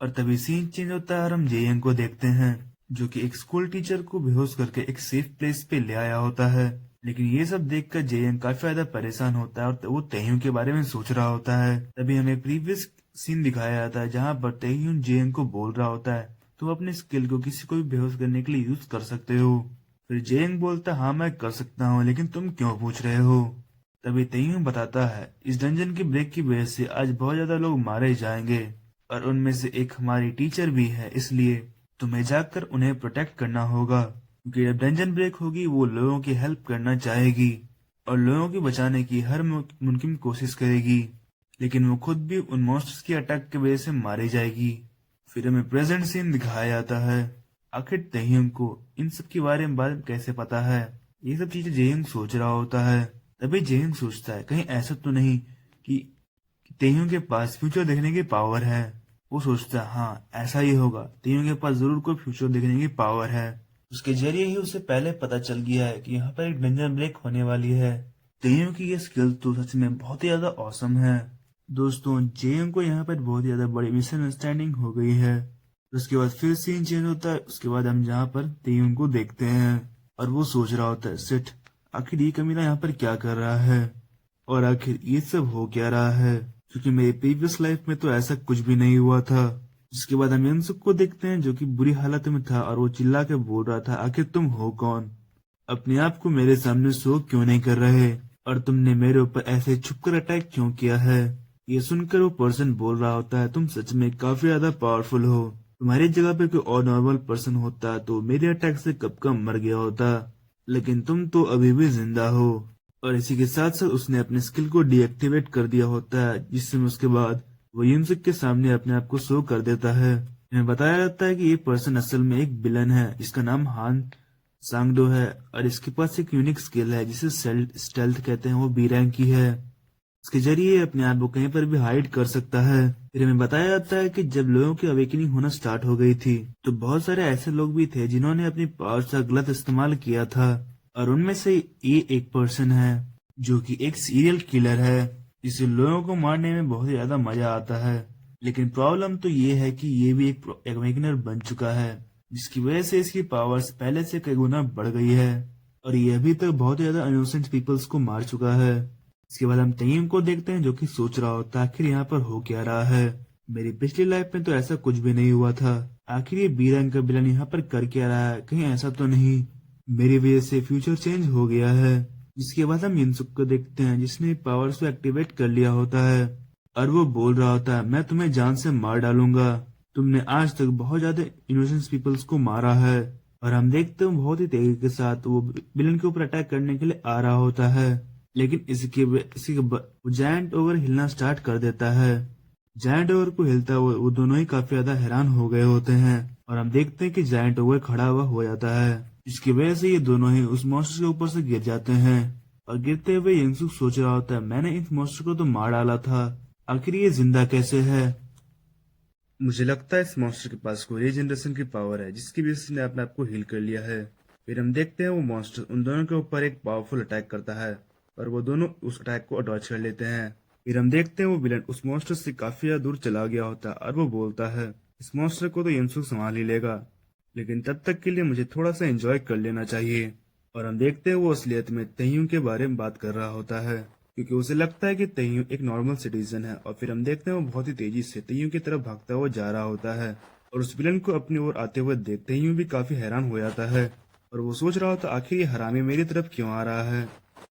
और तभी सीन चेंज होता है और हम जेयंग को देखते हैं, जो कि एक स्कूल टीचर को बेहोश करके एक सेफ प्लेस पे ले आया होता है। लेकिन ये सब देखकर जेयंग काफी ज्यादा परेशान होता है, और वो तैह्यून के बारे में सोच रहा होता है। तभी हमें प्रीवियस सीन दिखाया जाता है जहाँ पर तैह्यून जेयंग को बोल रहा होता है तुम अपने स्किल को किसी को भी बेहोश करने के लिए यूज कर सकते हो। फिर जेयंग बोलता हाँ मैं कर सकता हूँ, लेकिन तुम क्यों पूछ रहे हो। तभी तेयूं बताता है इस डंजन के ब्रेक की वजह से आज बहुत ज्यादा लोग मारे जाएंगे और उनमें से एक हमारी टीचर भी है, इसलिए तुम्हें जाकर उन्हें प्रोटेक्ट करना होगा, क्योंकि जब डंजन ब्रेक होगी वो लोगों की हेल्प करना चाहेगी और लोगों को बचाने की हर मुमकिन कोशिश करेगी, लेकिन वो खुद भी उन मॉन्स्टर्स की अटैक की वजह से मारी जाएगी। फिर हमें प्रेजेंट सीन दिखाया जाता है। आखिर तेह्युंग को इन सब के बारे में कैसे पता है। ये सब चीजें जेह्युंग सोच रहा होता है। तभी जेह्युंग सोचता है कहीं ऐसा तो नहीं कि तेह्युंग के पास फ्यूचर देखने की पावर है। वो सोचता है हाँ ऐसा ही होगा, तेह्युंग के पास जरूर कोई फ्यूचर देखने की पावर है। उसके जरिए ही उसे पहले पता चल गया है कि यहाँ पर एक डंजन ब्रेक होने वाली है। तेह्युंग की ये स्किल तो सच में बहुत ही ज्यादा औसम है। दोस्तों जेह्युंग को यहाँ पर बहुत ही ज्यादा बड़ी मिसअंडरस्टैंडिंग हो गई है। उसके बाद फिर सीन चेंज होता है। उसके बाद हम जहाँ पर तेह्युंग को देखते हैं और वो सोच रहा होता है सिट, आखिर ये कमीना यहाँ पर क्या कर रहा है और आखिर ये सब हो क्या रहा है, क्योंकि मेरी प्रीवियस लाइफ में तो ऐसा कुछ भी नहीं हुआ था। जिसके बाद हम यंगसुक को देखते हैं जो कि बुरी हालत में था और वो चिल्ला के बोल रहा था आखिर तुम हो कौन, अपने आप को मेरे सामने शो क्यों नहीं कर रहे और तुमने मेरे ऊपर ऐसे छुपकर अटैक क्यों किया है। ये सुनकर वो पर्सन बोल रहा होता है तुम सच में काफी ज्यादा पावरफुल हो, तुम्हारी जगह पे कोई और नॉर्मल पर्सन होता तो मेरे अटैक से कब का मर गया होता, लेकिन तुम तो अभी भी जिंदा हो। और इसी के साथ साथ उसने अपने स्किल को डीएक्टिवेट कर दिया होता है, जिससे उसके बाद वो युनसुक के सामने अपने आप को शो कर देता है। हमें बताया जाता है कि ये पर्सन असल में एक विलन है जिसका नाम हान सांगडो है और इसके पास एक यूनिक स्किल है जिसे स्टेल्थ कहते हैं। वो बी रैंक की है। इसके जरिए अपने आप को कहीं पर भी हाइड कर सकता है। फिर हमें बताया जाता है कि जब लोगों की अवेकनिंग होना स्टार्ट हो गई थी तो बहुत सारे ऐसे लोग भी थे जिन्होंने अपनी पावर्स का गलत इस्तेमाल किया था और उनमें से ये एक पर्सन है जो कि एक सीरियल किलर है जिसे लोगों को मारने में बहुत ही ज्यादा मजा आता है। लेकिन प्रॉब्लम तो ये है कि ये भी एक अवेकनर बन चुका है, जिसकी वजह से इसकी पावर्स पहले से कई गुना बढ़ गई है और ये अभी तक बहुत ही ज्यादा इनोसेंट पीपल्स को मार चुका है। इसके बाद हम तय्युम को देखते हैं जो कि सोच रहा होता है आखिर यहाँ पर हो क्या रहा है, मेरी पिछली लाइफ में तो ऐसा कुछ भी नहीं हुआ था, आखिर ये बी रैंक का विलन यहाँ पर कर क्या रहा है, कहीं ऐसा तो नहीं मेरी वजह से फ्यूचर चेंज हो गया है। जिसके बाद हम युनसुक को देखते हैं जिसने पावर्स को एक्टिवेट कर लिया होता है और वो बोल रहा होता है मैं तुम्हें जान से मार डालूंगा, तुमने आज तक बहुत ज्यादा इनोसेंट पीपल्स को मारा है। और हम देखते हैं बहुत ही तेजी के साथ वो विलन के ऊपर अटैक करने के लिए आ रहा होता है, लेकिन वो जायंट ओवर हिलना स्टार्ट कर देता है। जायंट ओवर को हिलता हुआ वो दोनों ही काफी ज्यादा हैरान हो गए होते हैं और हम देखते हैं कि जायंट ओवर खड़ा हुआ हो जाता है, जिसकी वजह से ये दोनों ही उस मॉन्स्टर के ऊपर से गिर जाते हैं। और गिरते हुए यंगसुक सोच रहा होता है मैंने इस मॉन्स्टर को तो मार डाला था, आखिर ये जिंदा कैसे है। मुझे लगता है इस मॉन्स्टर के पास कोई रीजनरेशन की पावर है जिसकी वजह से इसने अपने आप को हील कर लिया है। फिर हम देखते हैं वो मॉन्स्टर उन दोनों के ऊपर एक पावरफुल अटैक करता है और वो दोनों उस अटैक को डॉज कर लेते हैं। फिर हम देखते हैं वो विलन उस मॉन्स्टर से काफी ज्यादा दूर चला गया होता है और वो बोलता है इस मॉन्स्टर को तो यंसुक संभाल ही लेगा, लेकिन तब तक के लिए मुझे थोड़ा सा एंजॉय कर लेना चाहिए। और हम देखते हैं वो असलियत में तय्युम के बारे में बात कर रहा होता है, क्योंकि उसे लगता है कि तय्युम एक नॉर्मल सिटीजन है। और फिर हम देखते हैं वो बहुत ही तेजी से तय्युम की तरफ भागता हुआ जा रहा होता है और उस विलन को अपनी ओर आते हुए देख तय्युम भी काफी हैरान हो जाता है और वो सोच रहा होता आखिर ये हरामी मेरी तरफ क्यों आ रहा है।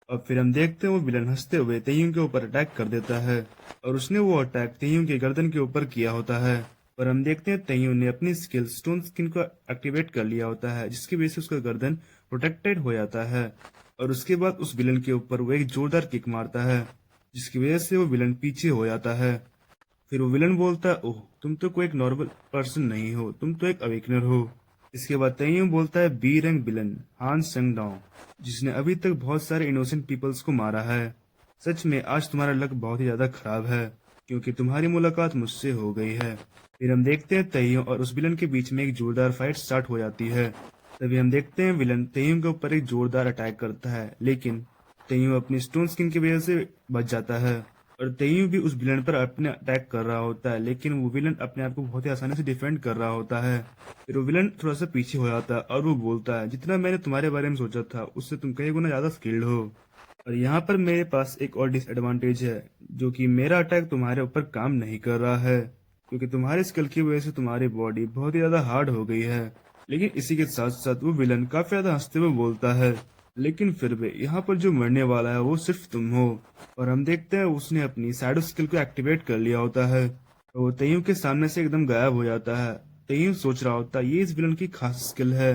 और फिर हम देखते हैं वो विलन हंसते हुए तय्युम के ऊपर अटैक कर देता है और उसने वो अटैक तय्युम के गर्दन के ऊपर किया होता है। और हम देखते हैं तय्युम ने अपनी स्किल स्टोन स्किन को एक्टिवेट कर लिया होता है, जिसकी वजह से उसका गर्दन प्रोटेक्टेड हो जाता है। और उसके बाद उस विलन के ऊपर वो एक जोरदार किक मारता है, जिसकी वजह से वो विलन पीछे हो जाता है। फिर वो विलन बोलता है ओह तुम तो कोई एक नॉर्मल पर्सन नहीं हो, तुम तो एक अवेकनर हो। इसके बाद तय्युम बोलता है बी रैंक विलन हान संगडाओ, जिसने अभी तक बहुत सारे इनोसेंट पीपल्स को मारा है। सच में आज तुम्हारा लक बहुत ही ज्यादा खराब है क्योंकि तुम्हारी मुलाकात मुझसे हो गई है। फिर हम देखते हैं तय्युम और उस विलन के बीच में एक जोरदार फाइट स्टार्ट हो जाती है। तभी हम देखते हैं विलन तय्युम के ऊपर एक जोरदार अटैक करता है, लेकिन तय्युम अपनी स्टोन स्किन की वजह से बच जाता है और तय्युम भी उस विलन पर अपने अटैक कर रहा होता है, लेकिन वो विलन अपने आप को बहुत ही आसानी से डिफेंड कर रहा होता है। फिर वो विलन थोड़ा सा पीछे हो जाता है और वो बोलता है जितना मैंने तुम्हारे बारे में सोचा था उससे तुम कई गुना ज्यादा स्किल्ड हो और यहाँ पर मेरे पास एक और डिसएडवांटेज है, जो कि मेरा अटैक तुम्हारे ऊपर काम नहीं कर रहा है क्योंकि तुम्हारे स्किल की वजह से तुम्हारी बॉडी बहुत ही ज्यादा हार्ड हो गई है, लेकिन इसी के साथ साथ वो विलन काफी ज्यादा हंसते हुए बोलता है, लेकिन फिर भी यहाँ पर जो मरने वाला है वो सिर्फ तुम हो। और हम देखते हैं उसने अपनी शैडो स्किल को एक्टिवेट कर लिया होता है और वो तेयू के सामने से एकदम गायब हो जाता है। तेयू सोच रहा होता है ये इस विलन की खास स्किल है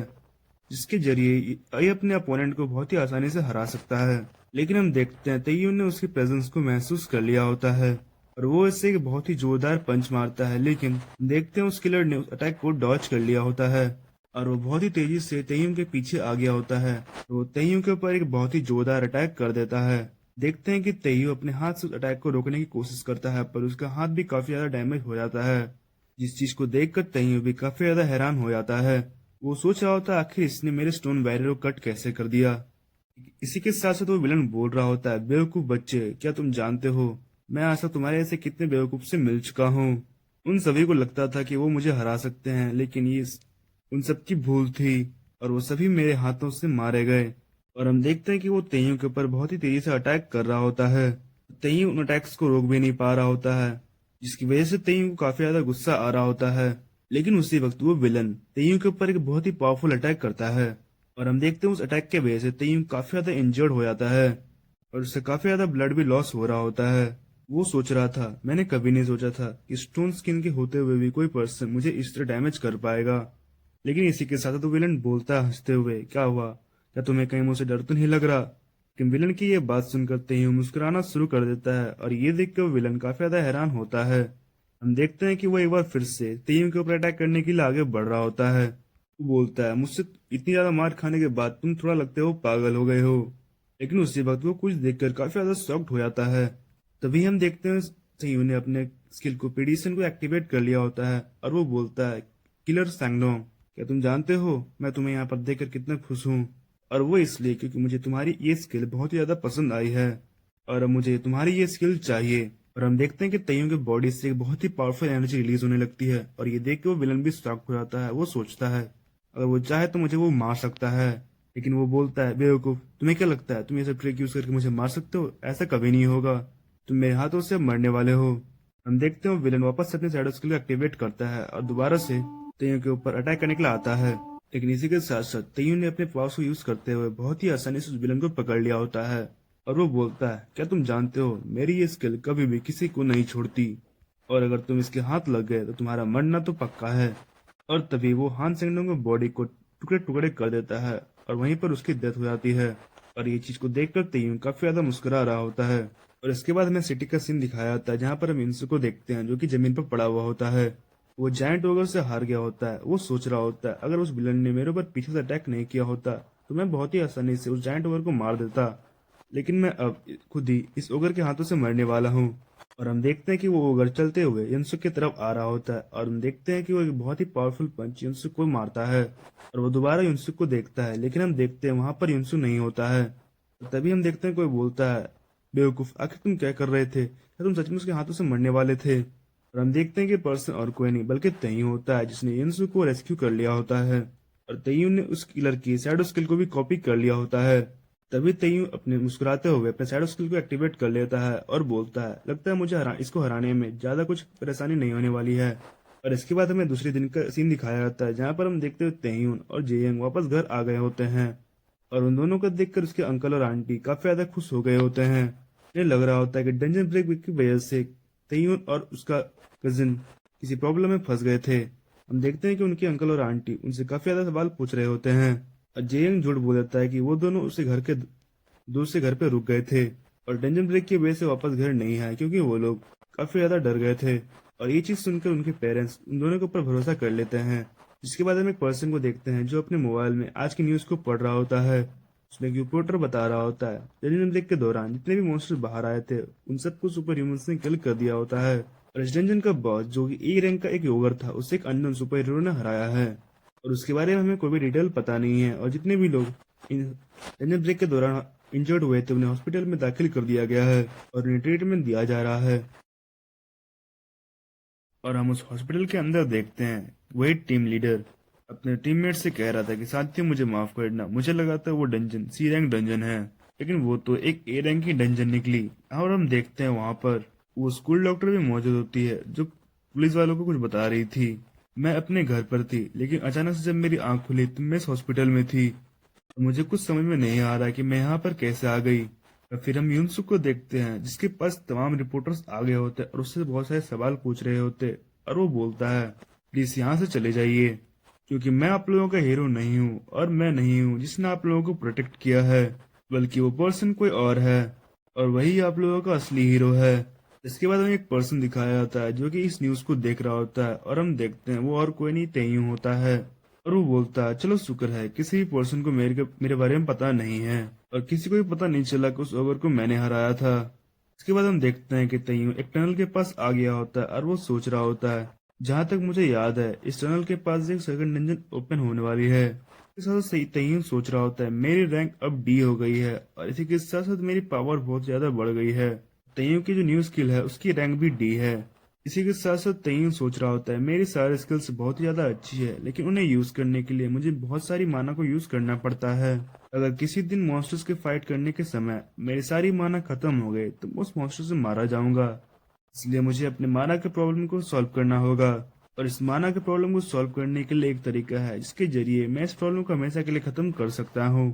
जिसके जरिए ये अपने अपोनेंट को बहुत ही आसानी से हरा सकता है। लेकिन हम देखते हैं तेयू ने उसकी प्रेजेंस को महसूस कर लिया होता है और वो इससे एक बहुत ही जोरदार पंच मारता है, लेकिन देखते हैं उस किलर ने उस अटैक को डॉज कर लिया होता है और वो बहुत ही तेजी से तेयू के पीछे आ गया होता है। वो तेयू के ऊपर एक बहुत ही जोरदार अटैक कर देता है। देखते हैं कि तेयू अपने हाथ से उस अटैक को रोकने की कोशिश करता है पर उसका हाथ भी काफी ज्यादा डैमेज हो जाता है, जिस चीज को देखकर तेयू भी काफी ज्यादा हैरान हो जाता है। वो सोच रहा होता है आखिर इसने मेरे स्टोन बैरियर को कट कैसे कर दिया। इसी के साथ साथ वो विलन बोल रहा होता है, बेवकूफ बच्चे, क्या तुम जानते हो मैं आज तक तुम्हारे ऐसे कितने बेवकूफ से मिल चुका हूँ। उन सभी को लगता था कि वो मुझे हरा सकते हैं, लेकिन ये उन सबकी भूल थी और वो सभी मेरे हाथों से मारे गए। और हम देखते हैं कि वो तेयू के ऊपर बहुत ही तेजी से अटैक कर रहा होता है। तेयू उन अटैक्स को रोक भी नहीं पा रहा होता है, जिसकी वजह से तेयू को काफी ज्यादा गुस्सा आ रहा होता है। लेकिन उसी वक्त वो विलन तेयू के ऊपर एक बहुत ही पावरफुल अटैक करता है और हम देखते हैं उस अटैक के वजह से तेयू काफी ज्यादा इंजर्ड हो जाता है और उससे काफी ज्यादा ब्लड भी लॉस हो रहा होता है। वो सोच रहा था मैंने कभी नहीं सोचा था कि स्टोन स्किन के होते हुए भी कोई पर्सन मुझे इस तरह डैमेज कर पाएगा। लेकिन इसी के साथ तो विलन बोलता है हंसते हुए, क्या हुआ, क्या तुम्हें कहीं मुझसे डर तो नहीं लग रहा। लेकिन विलन की ये बात सुनकर तेयू मुस्कुराना शुरू कर देता है और ये देख कर विलन काफी ज्यादा हैरान होता है। हम देखते हैं कि वो एक बार फिर से तेयू के ऊपर अटैक करने के लिए आगे बढ़ रहा होता है। वो बोलता है मुझसे इतनी ज्यादा मार खाने के बाद तुम थोड़ा लगते हो पागल हो गए हो। लेकिन उसी वक्त वो कुछ देखकर काफी ज्यादा शॉक्ड हो जाता है। तभी हम देखते हैं तेयू ने अपने स्किल को पीडिशन को एक्टिवेट कर लिया होता है और वो बोलता है, किलर सैंगडोंग, क्या तुम जानते हो मैं तुम्हें यहाँ पर देखकर कितना खुश हूँ। और वो इसलिए क्योंकि मुझे तुम्हारी ये स्किल बहुत ही ज्यादा पसंद आई है और अब मुझे तुम्हारी ये स्किल चाहिए। और हम देखते हैं कि तेयू के बॉडी से एक बहुत ही पावरफुल एनर्जी रिलीज होने लगती है और ये देख के वो विलन भी शॉक हो जाता है। वो सोचता है अगर वो चाहे तो मुझे वो मार सकता है, लेकिन वो बोलता है, बेवकूफ, तुम्हें क्या लगता है तुम ये सब ट्रिक यूज करके मुझे मार सकते हो, ऐसा कभी नहीं होगा, तुम मेरे हाथों से मरने वाले हो। हम देखते हैं वो विलन वापस से अपने शैडो स्किल को एक्टिवेट करता है और दोबारा से तेयू के ऊपर अटैक करने के लिए आता है। लेकिन इसी के साथ साथ तेयू ने अपने पावर्स को यूज करते हुए बहुत ही आसानी से उस विलन को पकड़ लिया होता है और वो बोलता है, क्या तुम जानते हो मेरी ये स्किल कभी भी किसी को नहीं छोड़ती और अगर तुम इसके हाथ लग गए तो तुम्हारा मरना तो पक्का है। और तभी वो हान सेंगडोंग की बॉडी को टुकड़े टुकड़े कर देता है और वहीं पर उसकी डेथ हो जाती है। और ये चीज को देखकर तेयू काफी ज्यादा मुस्कुरा रहा होता है। और इसके बाद हमें सिटी का सीन दिखाया जाता है जहाँ पर हम इंसु को देखते हैं जो कि जमीन पर पड़ा हुआ होता है। वो जायंट ओगर से हार गया होता है। वो सोच रहा होता है अगर उस विलन ने मेरे ऊपर पीछे से अटैक नहीं किया होता तो मैं बहुत ही आसानी से उस जायंट ओगर को मार देता, लेकिन मैं अब खुद ही इस ओगर के हाथों से मरने वाला हूँ। और हम देखते हैं कि वो ओगर चलते हुए युनसुक की तरफ आ रहा होता है और हम देखते हैं कि वो एक बहुत ही पावरफुल पंच युनसुक को मारता है और वो दोबारा युनसुक को देखता है, लेकिन हम देखते हैं वहां पर युनसुक नहीं होता है। तभी हम देखते हैं कोई बोलता है, बेवकूफ, आखिर तुम क्या कर रहे थे, क्या तुम सच में उसके हाथों से मरने वाले थे। और हम देखते हैं कि पर्सन और कोई नहीं बल्कि तेयू होता है जिसने युनसुक को रेस्क्यू कर लिया होता है और तेयू ने उस किलर की शैडो स्किल को भी कॉपी कर लिया होता है। तभी तेयू अपने मुस्कुराते हुए अपने शैडो स्किल को एक्टिवेट कर लेता है और बोलता है, लगता है मुझे इसको हराने में ज्यादा कुछ परेशानी नहीं होने वाली है। और इसके बाद हमें दूसरे दिन का सीन दिखाया जाता है जहाँ पर हम देखते हुए तेयून और जेयंग वापस घर आ गए होते हैं और उन दोनों को देखकर उसके अंकल और आंटी काफी ज्यादा खुश हो गए होते हैं। ये लग रहा होता है कि डंजन ब्रेक की वजह से तेयून और उसका कजिन किसी प्रॉब्लम में फंस गए थे। हम देखते हैं कि उनके अंकल और आंटी उनसे काफी ज्यादा सवाल पूछ रहे होते हैं और जेयंग झूठ बोल देता है कि वो दोनों उसे घर के दूसरे घर पे रुक गए थे और डंजन ब्रेक की वजह से वापस घर नहीं आए क्योंकि वो लोग काफी ज्यादा डर गए थे। और ये चीज सुनकर उनके पेरेंट्स उन दोनों के ऊपर भरोसा कर लेते हैं। जिसके बाद हम एक पर्सन को देखते हैं जो अपने मोबाइल में आज की न्यूज को पढ़ रहा होता है। उसमें एक रिपोर्टर बता रहा होता है डंजन ब्रेक के दौरान जितने भी मॉन्स्टर बाहर आए थे उन सबको सुपर ह्यूमंस ने किल कर दिया होता है और इस डंजन का बॉस जो कि ए रैंक का एक योगर था उसे एक अननोन सुपर हीरो ने हराया है और उसके बारे में हमें कोई भी डिटेल पता नहीं है। और जितने भी लोग इन डंजन ब्रेक के दौरान इंजर्ड हुए थे उन्हें हॉस्पिटल में दाखिल कर दिया गया है और उन्हें ट्रीटमेंट दिया जा रहा है। और हम उस हॉस्पिटल के अंदर देखते हैं वही टीम लीडर अपने टीममेट से कह रहा था कि साथियों मुझे माफ करना, मुझे लगा था वो डंजन सी रैंक डंजन है लेकिन वो तो एक ए रैंक की डंजन निकली। और हम देखते हैं वहां पर वो स्कूल डॉक्टर भी मौजूद होती है जो पुलिस वालों को कुछ बता रही थी। मैं अपने घर पर थी, लेकिन अचानक से जब मेरी आंख खुली तो मैं इस हॉस्पिटल में थी। मुझे कुछ समझ में नहीं आ रहा कि मैं यहाँ पर कैसे आ गई। और फिर हम यूनसुक को देखते हैं, जिसके पास तमाम रिपोर्टर्स आ गए होते हैं और उससे बहुत सारे सवाल पूछ रहे होते। और वो बोलता है, प्लीज यहाँ से चले जाइए, क्योंकि मैं आप लोगों का हीरो नहीं हूँ और मैं नहीं हूँ जिसने आप लोगों को प्रोटेक्ट किया है, बल्कि वो पर्सन कोई और है, और वही आप लोगों का असली हीरो है। इसके बाद हमें एक पर्सन दिखाया जाता है जो कि इस न्यूज को देख रहा होता है, और हम देखते हैं वो और कोई नहीं तेयूं होता है। और वो बोलता है, चलो शुक्र है किसी भी पर्सन को मेरे बारे में पता नहीं है, और किसी को भी पता नहीं चला कि उस ओवर को मैंने हराया था। इसके बाद हम देखते हैं कि तेयूं एक टनल के पास आ गया होता है और वो सोच रहा होता है, जहां तक मुझे याद है इस टनल के पास एक सेकंड इंजन ओपन होने वाली है। इस साथ सही तेयूं सोच रहा होता है, मेरी रैंक अब डी हो गई है और इसी के साथ साथ मेरी पावर बहुत ज्यादा बढ़ गई है। तेयूं की जो न्यू स्किल है उसकी रैंक भी डी है। इसी के साथ साथ तेयूं सोच रहा होता है, मेरी सारी स्किल्स बहुत ही ज्यादा अच्छी है, लेकिन उन्हें यूज करने के लिए मुझे बहुत सारी माना को यूज करना पड़ता है। अगर किसी दिन मॉन्स्टर्स के फाइट करने के समय मेरी सारी माना खत्म हो गई तो मैं उस मॉन्स्टर से मारा जाऊंगा। इसलिए मुझे अपने माना के प्रॉब्लम को सॉल्व करना होगा। और इस माना के प्रॉब्लम को सॉल्व करने के लिए एक तरीका है जिसके जरिए मैं इस प्रॉब्लम को हमेशा के लिए खत्म कर सकता हूँ,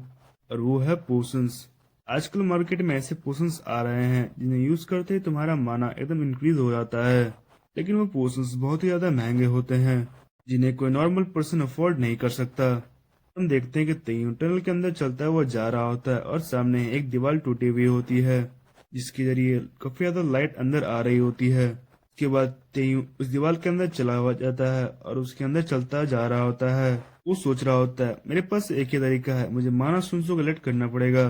और वो है पोशंस। आजकल मार्केट में ऐसे पोशंस आ रहे हैं जिन्हें यूज करते ही तुम्हारा माना एकदम इंक्रीज हो जाता है, लेकिन वो पोशंस बहुत ही ज्यादा महंगे होते हैं जिन्हें कोई नॉर्मल पर्सन अफोर्ड नहीं कर सकता। हम देखते हैं कि तेयूं टनल के अंदर चलता हुआ जा रहा होता है और सामने एक दीवार टूटी हुई होती है, जिसके जरिए काफी ज्यादा लाइट अंदर आ रही होती है। उसके बाद तेयूं उस दीवार के अंदर चला हुआ जाता है और उसके अंदर चलता जा रहा होता है। वो सोच रहा होता है, मेरे पास एक ही तरीका है, मुझे माना सुनसो को कलेक्ट करना पड़ेगा,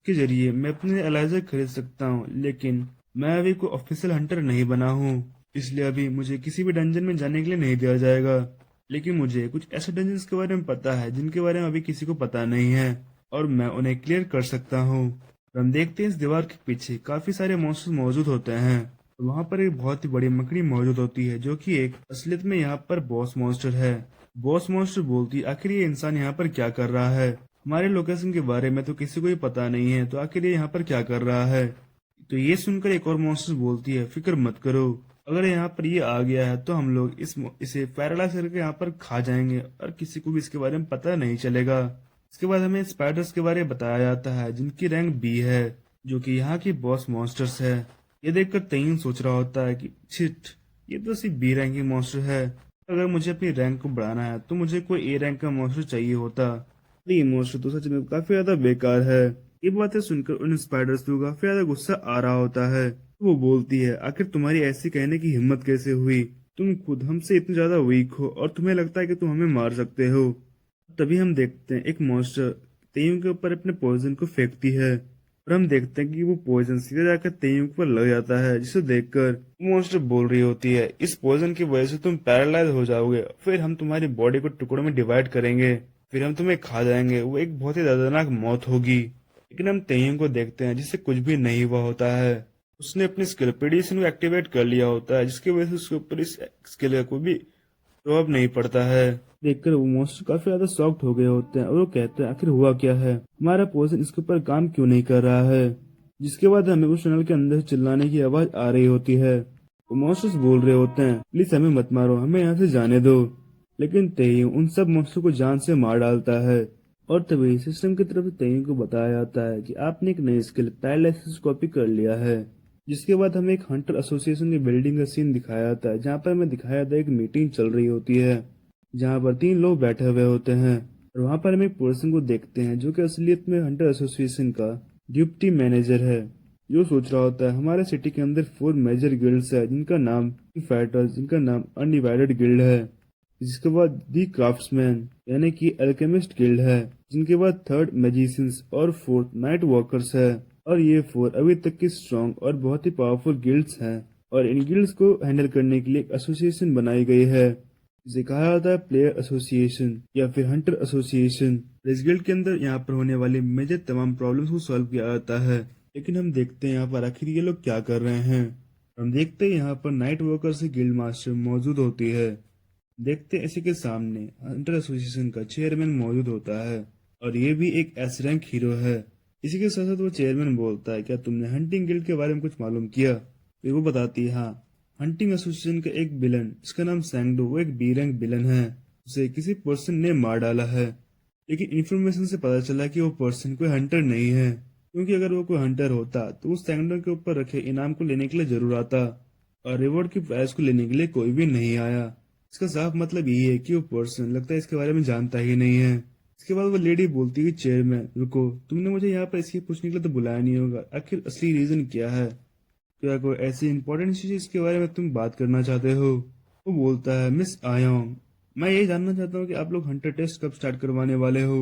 के जरिए मैं अपने एलाइजर खरीद सकता हूँ, लेकिन मैं अभी कोई ऑफिशियल हंटर नहीं बना हूँ, इसलिए अभी मुझे किसी भी डंजन में जाने के लिए नहीं दिया जाएगा। लेकिन मुझे कुछ ऐसे डंजन्स के बारे में पता है जिनके बारे में अभी किसी को पता नहीं है, और मैं उन्हें क्लियर कर सकता हूँ। और हम देखते हैं इस दीवार के पीछे काफी सारे मॉन्स्टर्स मौजूद होते हैं। वहां पर एक बहुत ही बड़ी मकड़ी मौजूद होती है जो कि एक असलियत में यहाँ पर बॉस मॉन्स्टर है। बॉस मॉन्स्टर बोलती है, आखिर ये इंसान यहाँ पर क्या कर रहा है, हमारे लोकेशन के बारे में तो किसी को ही पता नहीं है, तो आखिर ये यहाँ पर क्या कर रहा है। तो ये सुनकर एक और मॉन्स्टर बोलती है, फिक्र मत करो, अगर यहाँ पर ये आ गया है तो हम लोग इसे पैरालाइज करके यहाँ पर खा जाएंगे और किसी को भी इसके बारे में पता नहीं चलेगा। इसके बाद हमें स्पाइडर्स के बारे में बताया जाता है जिनकी रैंक बी है, जो कि यहाँ की बॉस मॉन्स्टर्स है। ये देखकर तय्यून सोच रहा होता है कि छिट, ये तो सिर्फ बी रैंक की मॉन्स्टर है, अगर मुझे अपनी रैंक को बढ़ाना है तो मुझे कोई ए रैंक का मॉन्स्टर चाहिए होता। ये मॉन्स्टर तो सच में काफी ज्यादा बेकार है। ये बातें सुनकर उन स्पाइडर्स को काफी ज्यादा गुस्सा आ रहा होता है। वो बोलती है, आखिर तुम्हारी ऐसी कहने की हिम्मत कैसे हुई, तुम खुद हमसे इतने ज्यादा वीक हो और तुम्हें लगता है कि तुम हमें मार सकते हो। तभी हम देखते हैं एक मॉन्स्टर तेयूं के ऊपर अपने पॉइजन को फेंकती है, और हम देखते हैं कि वो पॉइजन सीधे जाकर तेयूं के ऊपर लग जाता है, जिसे देखकर मॉन्स्टर बोल रही होती है, इस पॉइजन की वजह से तुम पैरालाइज हो जाओगे, फिर हम तुम्हारी बॉडी को टुकड़ों में डिवाइड करेंगे, फिर हम तुम्हें खा जाएंगे, वो एक बहुत ही दर्दनाक मौत होगी। लेकिन हम तेयूं को देखते हैं जिससे कुछ भी नहीं हुआ होता है। उसने अपनी स्किल प्रेडिक्शन को एक्टिवेट कर लिया होता है, जिसकी वजह से उसके ऊपर इस स्किल का कोई भी प्रभाव नहीं पड़ता है। देखकर वो मॉन्स्टर काफी ज्यादा शॉक्ड हो गए होते हैं और वो कहते हैं, आखिर हुआ क्या है, हमारा पोर्शन इसके ऊपर काम क्यों नहीं कर रहा है। जिसके बाद हमें उस टनल के अंदर से चिल्लाने की आवाज आ रही होती है। वो मॉन्स्टर्स बोल रहे होते हैं, प्लीज हमें मत मारो, हमें यहाँ से जाने दो। लेकिन तेयूं उन सब मॉन्स्टर को जान से मार डालता है। और तभी सिस्टम की तरफ से तेयूं को बताया जाता है कि आपने एक नई स्किल पैरालिसिस कॉपी कर लिया है। जिसके बाद हमें एक हंटर एसोसिएशन की बिल्डिंग का सीन दिखाया जाता है, जहाँ पर हमें दिखाया जाता है एक मीटिंग चल रही होती है, जहाँ पर 3 लोग बैठे हुए होते हैं। और वहाँ पर हम एक पर्सन को देखते हैं जो कि असलियत में हंटर एसोसिएशन का डिप्टी मैनेजर है, जो सोच रहा होता है, हमारे सिटी के अंदर 4 मेजर गिल्ड्स है जिनका नाम फाइटर्स, जिनका नाम अनडिवाइडेड गिल्ड है, जिसके बाद दी क्राफ्ट्समैन यानी कि अल्केमिस्ट गिल्ड है, जिनके बाद 3rd मैजिशियंस और 4th नाइट वॉकर्स है। और ये 4 अभी तक की स्ट्रॉन्ग और बहुत ही पावरफुल गिल्ड्स हैं, और इन गिल्ड्स को हैंडल करने के लिए एक एसोसिएशन बनाई गई है, जिसे कहा जाता है प्लेयर एसोसिएशन या फिर हंटर एसोसिएशन। इस गिल्ड के अंदर यहाँ पर होने वाली मेजर तमाम प्रॉब्लम्स को सॉल्व किया जाता है। लेकिन हम देखते हैं यहाँ पर आखिर ये लोग क्या कर रहे हैं। हम देखते हैं यहाँ पर नाइट वॉकर से गिल्ड मास्टर मौजूद होती है। देखते हैं इसी के सामने हंटर एसोसिएशन का चेयरमैन मौजूद होता है, और ये भी एक एस रैंक हीरो है। इसी के साथ साथ वो चेयरमैन बोलता है, क्या तुमने हंटिंग गिल्ड के बारे में कुछ मालूम किया। फिर वो बताती है, हाँ, हंटिंग एसोसिएशन का एक विलन जिसका नाम सैंगडो, वो एक बी रैंक विलन है। उसे किसी पर्सन ने मार डाला है, लेकिन इन्फॉर्मेशन से पता चला कि वो पर्सन कोई हंटर नहीं है, क्योंकि अगर वो कोई हंटर होता तो वो सैंगडो के ऊपर रखे इनाम को लेने के लिए जरूर आता, और रिवॉर्ड की प्राइस को लेने के लिए कोई भी नहीं आया। इसका साफ मतलब यही है कि वो पर्सन लगता है इसके बारे में जानता ही नहीं है। इसके बाद वो लेडी बोलती है कि चेयरमैन रुको, तुमने मुझे यहाँ पर इसके पूछने के लिए तो बुलाया नहीं होगा, आखिर असली रीजन क्या है? क्या कोई ऐसी इंपॉर्टेंट चीज इसके बारे में तुम बात करना चाहते हो? वो बोलता है मिस आयोंग, मैं ये जानना चाहता हूँ कि आप लोग हंटर टेस्ट कब स्टार्ट करवाने वाले हो?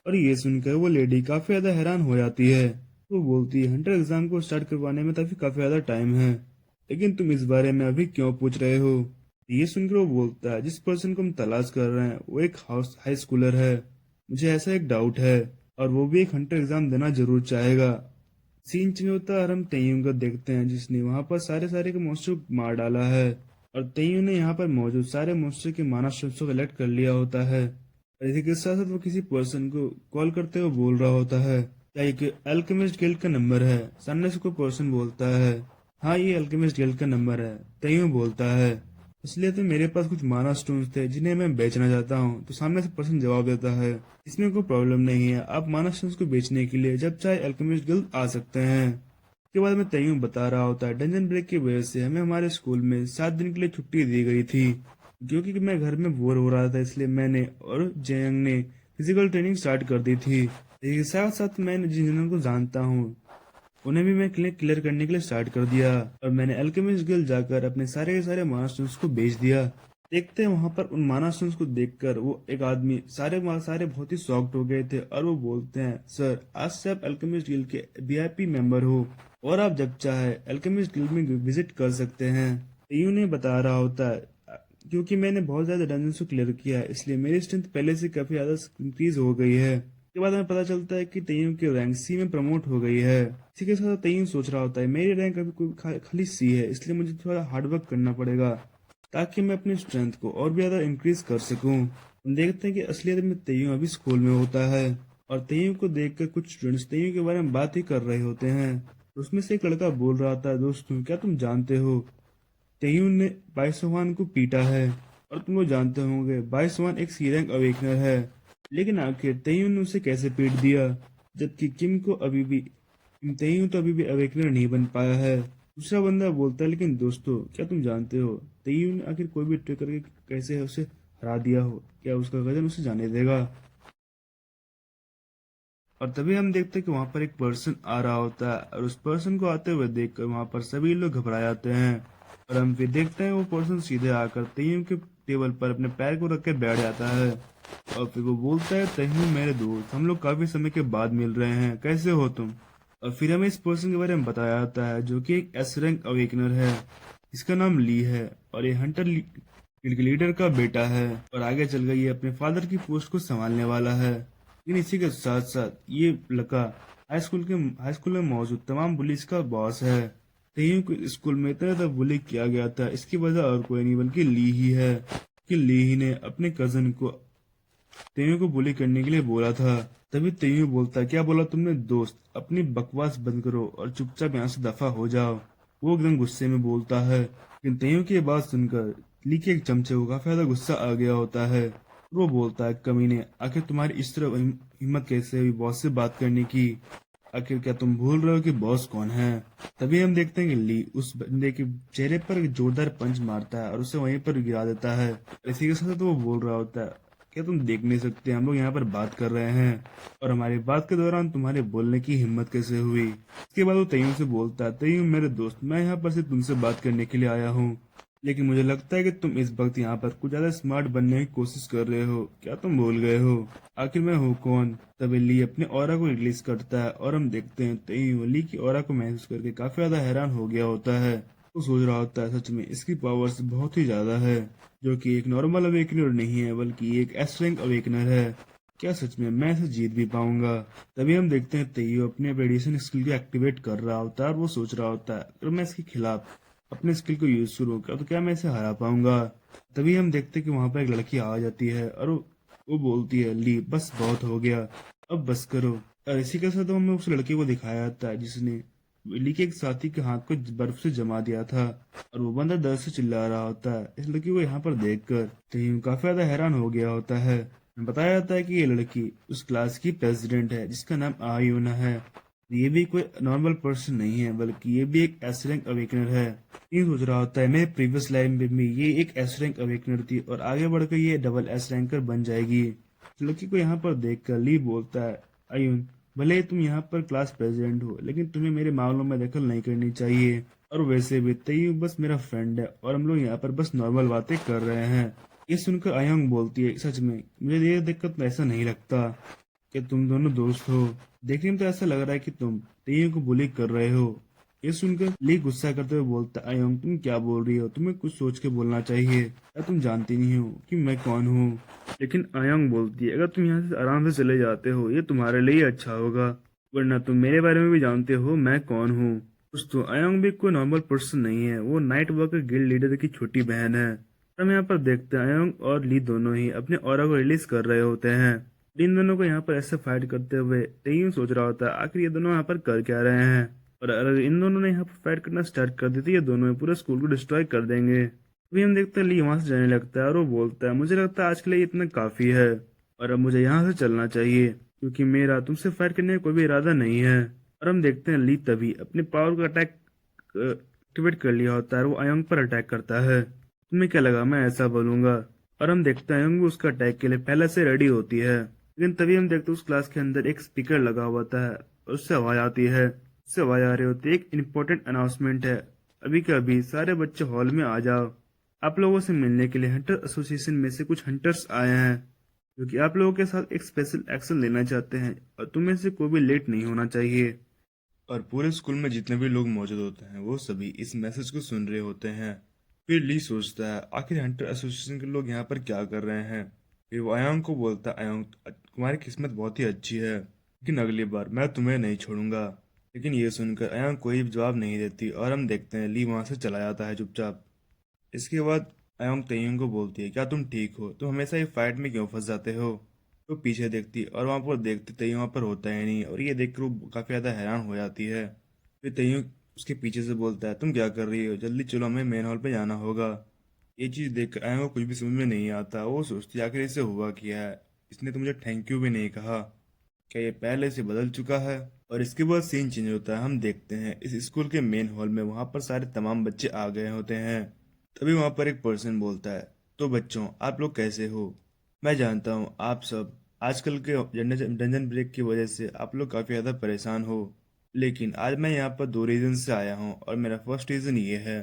और ये सुनकर वो लेडी काफी ज्यादा हैरान हो जाती है। वो बोलती है हंटर एग्जाम को स्टार्ट करवाने में काफी ज्यादा टाइम है, लेकिन तुम इस बारे में अभी क्यों पूछ रहे हो? ये सुनकर वो बोलता है जिस पर्सन को हम तलाश कर रहे हैं वो एक हाई स्कूलर है। मुझे ऐसा एक डाउट है, और वो भी एक हंटर एग्जाम देना जरूर चाहेगा। सीन चेंज होता है और हम तेयूं को देखते हैं जिसने वहां पर सारे सारे के मॉन्स्टर को मार डाला है, और तेयूं ने यहाँ पर मौजूद सारे मॉन्स्टर के मानव शब्द को कलेक्ट कर लिया होता है। और इसी के साथ साथ वो किसी पर्सन को कॉल करते हुए बोल रहा होता है क्या ये अल्केमिस्ट गिल्ड का नंबर है? सामने से कोई पर्सन बोलता है हाँ ये अल्केमिस्ट गिल्ड का नंबर है। तेयूं बोलता है इसलिए तो मेरे पास कुछ माना स्टोन्स थे जिन्हें मैं बेचना चाहता हूँ। तो सामने से पर्सन जवाब देता है इसमें कोई प्रॉब्लम नहीं है, आप माना स्टोन्स को बेचने के लिए जब चाहे अल्केमिस्ट गिल्ड आ सकते हैं। के बाद में तय्यूम बता रहा होता है डंजन ब्रेक की वजह से हमें हमारे स्कूल में 7 दिन के लिए छुट्टी दी गई थी, क्योंकि मैं घर में बोर हो रहा था, इसलिए मैंने और जयंग ने फिजिकल ट्रेनिंग स्टार्ट कर दी थी। इसके साथ साथ मैंने जिन जिन को जानता हूँ उन्हें भी मैं क्लियर करने के लिए स्टार्ट कर दिया, और मैंने अल्केमिस्ट गिल्ड जाकर अपने सारे के सारे माना स्टोन्स को बेच दिया। देखते हैं वहां पर उन माना स्टोन्स को देखकर वो एक आदमी सारे बहुत ही शॉक्ड हो गए थे, और वो बोलते हैं सर आज से आप अल्केमिस्ट गिल्ड के वीआईपी मेंबर हो, और आप जब चाहे अल्केमिस्ट गिल्ड में विजिट कर सकते हैं। यूं ने बता रहा होता है क्योंकि मैंने बहुत ज्यादा डंजन्स को क्लियर किया है इसलिए मेरी स्ट्रेंथ पहले से काफी ज्यादा इंक्रीज हो गई है। के बाद हमें पता चलता है कि तय्यूम की रैंक सी में प्रमोट हो गई है। इसी के साथ तय्यूम सोच रहा होता है मेरी रैंक अभी कोई खाली सी है, इसलिए मुझे थोड़ा हार्डवर्क करना पड़ेगा ताकि मैं अपनी स्ट्रेंथ को और भी ज्यादा इंक्रीज कर सकूं। हम देखते हैं कि असलियत में तय्यूम अभी स्कूल में होता है, और तय्यूम को देखकर कुछ स्टूडेंट्स तय्यूम के बारे में बात ही कर रहे होते हैं। उसमें से एक लड़का बोल रहा था दोस्तों क्या तुम जानते हो तय्यूम ने बाइसवान को पीटा है, और तुम लोग जानते होंगे बाइसवान एक सी रैंक अवेकनर है, लेकिन आखिर तय्यूम ने उसे कैसे पीट दिया, जबकि तय्यूम तो अभी भी अवेकनर नहीं बन पाया है। दूसरा बंदा बोलता है लेकिन दोस्तों क्या तुम जानते हो तय्यूम ने आखिर कोई भी ट्रिक करके कैसे उसे हरा दिया हो, क्या उसका वजन उसे जाने देगा? और तभी हम देखते हैं कि वहां पर एक पर्सन आ रहा होता है, और उस पर्सन को आते हुए देखकर वहां पर सभी लोग घबरा जाते हैं। और हम फिर देखते हैं वो पर्सन सीधे आकर तय्यूम के टेबल पर अपने पैर को रख के बैठ जाता है, और फिर वो बोलता है तय्यूम मेरे दोस्त, हम लोग काफी समय के बाद मिल रहे हैं, कैसे हो तुम? और फिर हमें इस पर्सन के बारे में बताया जाता है जो कि एक एस रैंक अवेकनर है, इसका नाम ली है, और ये हंटर लीडर का बेटा है, और आगे चल गई ये अपने फादर की पोस्ट को संभालने वाला है। लेकिन इसी के साथ साथ ये लड़का हाई स्कूल में मौजूद तमाम बुलीज का बॉस है। तय्यूम को स्कूल में इतना ज्यादा बुली किया गया था, इसकी वजह और कोई नहीं बल्कि ली ही है, कि ली ही ने अपने कजन को तय्यूम को बुली करने के लिए बोला था। तभी तय्यूम बोलता है क्या बोला तुमने दोस्त, अपनी बकवास बंद करो और चुपचाप यहाँ से दफा हो जाओ। वो एकदम गुस्से में बोलता है, लेकिन तय्यूम की ये बात सुनकर ली के एक चमचे को काफी ज्यादा गुस्सा आ गया होता है। वो बोलता है कमीने, आखिर तुम्हारी इस तरह हिम्मत कैसे हुई बॉस से बात करने की? आखिर क्या तुम भूल रहे हो कि बॉस कौन है? तभी हम देखते हैं कि ली उस बंदे के चेहरे पर एक जोरदार पंच मारता है और उसे वहीं पर गिरा देता है। इसी के साथ वो बोल रहा होता है क्या तुम देख नहीं सकते हम लोग यहाँ पर बात कर रहे हैं, और हमारी बात के दौरान तुम्हारे बोलने की हिम्मत कैसे हुई? इसके बाद वो तय्यूम से बोलता है तय्यूम मेरे दोस्त, मैं यहाँ पर सिर्फ तुमसे बात करने के लिए आया हूँ, लेकिन मुझे लगता है कि तुम इस वक्त यहाँ पर कुछ ज्यादा स्मार्ट बनने की कोशिश कर रहे हो, क्या तुम भूल गए हो आखिर मैं हूँ कौन? तभी ली अपने ऑरा को रिलीज करता है, और हम देखते हैं तय्यूम ली की ऑरा को महसूस करके काफी ज्यादा हैरान हो गया होता है। वो सोच रहा होता है सच में इसकी पावर्स बहुत ही ज्यादा है, जो कि एक नॉर्मल अवेकनर नहीं है बल्कि एक एस रैंक अवेकनर है। क्या सच में मैं इसे जीत भी पाऊंगा? तभी हम देखते हैं तय्यूम अपने एडिशन स्किल को एक्टिवेट कर रहा होता है, और वो सोच रहा होता है अगर मैं इसके खिलाफ अपने स्किल को यूज शुरू कर तो क्या मैं इसे हरा पाऊंगा? तभी हम देखते हैं कि वहां पर एक लड़की आ जाती है, और वो बोलती है ली बस बहुत हो गया, अब बस करो। और इसी के साथ हमें उस लड़की को दिखाया जाता है जिसने ली के एक साथी के हाथ को बर्फ से जमा दिया था और वो बंदा दर्द से चिल्ला रहा होता है। इस लड़की को यहाँ पर देखकर तय्यूम काफी ज्यादा हैरान हो गया होता है। बताया जाता है कि ये लड़की उस क्लास की प्रेसिडेंट है जिसका नाम आयूना है। ये भी कोई नॉर्मल पर्सन नहीं है बल्कि ये भी एक एस रैंक अवेकनर है। ये सोच रहा होता है मेरे प्रीवियस लाइफ में भी ये एक एस रैंक अवेकनर थी और आगे बढ़कर ये डबल एस रैंकर बन जाएगी। लड़की को यहाँ पर देखकर ली बोलता है, अयुन, भले ही तुम यहाँ पर क्लास प्रेसिडेंट हो लेकिन तुम्हें मेरे मामलों में दखल नहीं करनी चाहिए। और वैसे भी तय्यूब बस मेरा फ्रेंड है और हम लोग यहाँ पर बस नॉर्मल बातें कर रहे हैं। ये सुनकर अयंग बोलती है, सच में मुझे ये देखकर ऐसा नहीं लगता कि तुम दोनों दोस्त हो। देखने में तो ऐसा लग रहा है कि तुम तेयू को बुली कर रहे हो। ये सुनकर ली गुस्सा करते हुए बोलता, अयंग तुम क्या बोल रही हो? तुम्हें कुछ सोच के बोलना चाहिए। क्या तुम जानती नहीं हो कि मैं कौन हूँ? लेकिन अयंग बोलती है, अगर तुम यहाँ से आराम से चले जाते हो ये तुम्हारे लिए अच्छा होगा, वरना तुम मेरे बारे में भी जानते हो मैं कौन हूँ। दोस्तों अयंग भी कोई नॉर्मल पर्सन नहीं है, वो नाइट वॉकर गिल्ड लीडर की छोटी बहन है। हम यहाँ पर देखते हैं अयंग और ली दोनों ही अपने ऑरा को रिलीज कर रहे होते हैं। इन दोनों को यहाँ पर ऐसे फाइट करते हुए टीम सोच रहा होता है आखिर ये दोनों यहाँ पर कर क्या रहे हैं। और अगर इन दोनों ने यहाँ पर फाइट करना स्टार्ट कर दी तो ये दोनों ही पूरे स्कूल को डिस्ट्रॉय कर देंगे। अभी हम देखते हैं ली वहां से जाने लगता है और वो बोलता है, मुझे लगता है आज के लिए इतना काफी है और अब मुझे यहाँ से चलना चाहिए क्योंकि मेरा तुमसे फाइट करने का कोई भी इरादा नहीं है। और हम देखते हैं ली तभी अपने पावर का अटैक एक्टिवेट कर लिया होता है और वो अयंग पर अटैक करता है। तुम्हें क्या लगा मैं ऐसा बोलूंगा? और हम देखते हैं अयंग भी उसका अटैक के लिए पहले से रेडी होती है। लेकिन तभी हम देखते हैं उस क्लास के अंदर एक स्पीकर लगा हुआ होता है और उससे आवाज आती है। उससे आवाज आ रही होती है, एक इम्पोर्टेंट अनाउंसमेंट है, अभी के अभी सारे बच्चे हॉल में आ जाओ। आप लोगों से मिलने के लिए हंटर एसोसिएशन में से कुछ हंटर्स आए हैं जो कि आप लोगों के साथ एक स्पेशल एक्शन लेना चाहते हैं और तुम में से कोई भी लेट नहीं होना चाहिए। और पूरे स्कूल में जितने भी लोग मौजूद होते हैं वो सभी इस मैसेज को सुन रहे होते हैं। फिर ली सोचता है आखिर हंटर एसोसिएशन के लोग यहाँ पर क्या कर रहे हैं। फिर वो अयांग को बोलता है, अयांग तुम्हारी किस्मत बहुत ही अच्छी है लेकिन अगली बार मैं तुम्हें नहीं छोड़ूंगा। लेकिन ये सुनकर अयांग कोई जवाब नहीं देती और हम देखते हैं ली वहां से चला जाता है चुपचाप। इसके बाद अयोंग तयंग को बोलती है, क्या तुम ठीक हो? तुम हमेशा ये फाइट में क्यों फंस जाते हो? तो पीछे देखती और वहां पर देखती तयंग वहां पर होता ही नहीं और ये देखकर वो काफी ज्यादा हैरान हो जाती है। फिर तयंग उसके पीछे से बोलता है, तुम क्या कर रही हो? जल्दी चलो, हमें मेन हॉल पे जाना होगा। ये चीज देखकर अयोंग को कुछ भी समझ में नहीं आता। वो सोचती है आखिर इसे हुआ क्या है, इसने तो मुझे थैंक यू भी नहीं कहा। क्या ये पहले से बदल चुका है? और इसके बाद सीन चेंज होता है। हम देखते हैं इस स्कूल के मेन हॉल में वहां पर सारे तमाम बच्चे आ गए होते हैं। तभी वहां पर एक पर्सन बोलता है, तो बच्चों आप लोग कैसे हो? मैं जानता हूँ आप सब आजकल के डंजन ब्रेक की वजह से आप लोग काफी ज्यादा परेशान हो, लेकिन आज मैं यहाँ पर दो रीजन से आया हूँ और मेरा फर्स्ट रीजन ये है,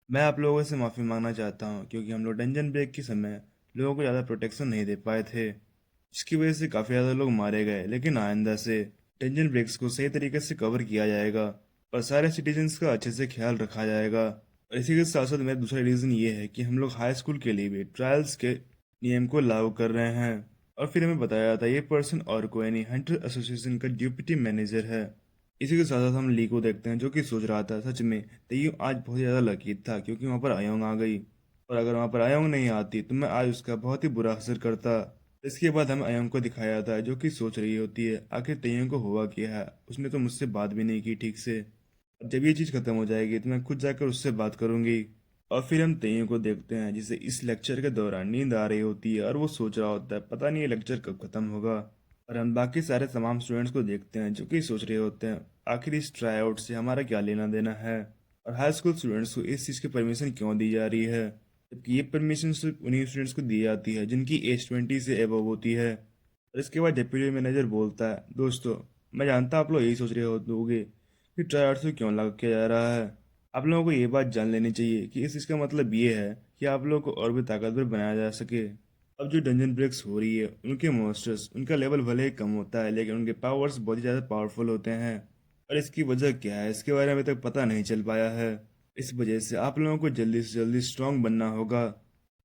मैं आप लोगों से माफी मांगना चाहता हूँ क्योंकि हम लोग डंजन ब्रेक के समय लोगों को ज्यादा प्रोटेक्शन नहीं दे पाए थे, इसकी वजह से काफी ज्यादा लोग मारे गए। लेकिन आइंदा से डंजन ब्रेक्स को सही तरीके से कवर किया जाएगा और सारे सिटीजन्स का अच्छे से ख्याल रखा जाएगा। और इसी के साथ साथ मेरा दूसरा रीज़न ये है कि हम लोग हाई स्कूल के लिए भी ट्रायल्स के नियम को लागू कर रहे हैं। और फिर हमें बताया जाता है ये पर्सन और कोई नहीं, हंटर एसोसिएशन का डिप्टी मैनेजर है। इसी के साथ साथ हम ली को देखते हैं जो कि सोच रहा था सच में तय्यूम आज बहुत ज़्यादा लकी था क्योंकि वहाँ पर अयोंग आ गई, और अगर वहाँ पर अयोंग नहीं आती तो मैं आज उसका बहुत ही बुरा असर करता। इसके बाद हमें अयोंग को दिखाया जाता है जो कि सोच रही होती है आखिर तय्यूम को हुआ क्या है, उसने तो मुझसे बात भी नहीं की ठीक से। अब जब ये चीज़ खत्म हो जाएगी तो मैं खुद जाकर उससे बात करूंगी। और फिर हम तैयू को देखते हैं जिसे इस लेक्चर के दौरान नींद आ रही होती है और वो सोच रहा होता है पता नहीं ये लेक्चर कब खत्म होगा। और हम बाकी सारे तमाम स्टूडेंट्स को देखते हैं जो कि सोच रहे होते हैं आखिर इस ट्राई आउट से हमारा क्या लेना देना है और हाई स्कूल स्टूडेंट्स को इस चीज़ की परमिशन क्यों दी जा रही है, जबकि ये परमिशन सिर्फ उन्हीं स्टूडेंट्स को दी जाती है जिनकी एज 20 से एबव होती है। और इसके बाद डिप्टी मैनेजर बोलता है, दोस्तों मैं जानता आप लोग यही सोच रहे होगे कि ट्राई आउट से क्यों लागू किया जा रहा है। आप लोगों को ये बात जान लेनी चाहिए कि इस इसका मतलब ये है कि आप लोगों को और भी ताकतवर बनाया जा सके। अब जो डंजन ब्रेक्स हो रही है उनके मॉन्स्टर्स, उनका लेवल भले ही कम होता है लेकिन उनके पावर्स बहुत ही ज़्यादा पावरफुल होते हैं। और इसकी वजह क्या है इसके बारे में अभी तक पता नहीं चल पाया है। इस वजह से आप लोगों को जल्दी से जल्दी स्ट्रांग बनना होगा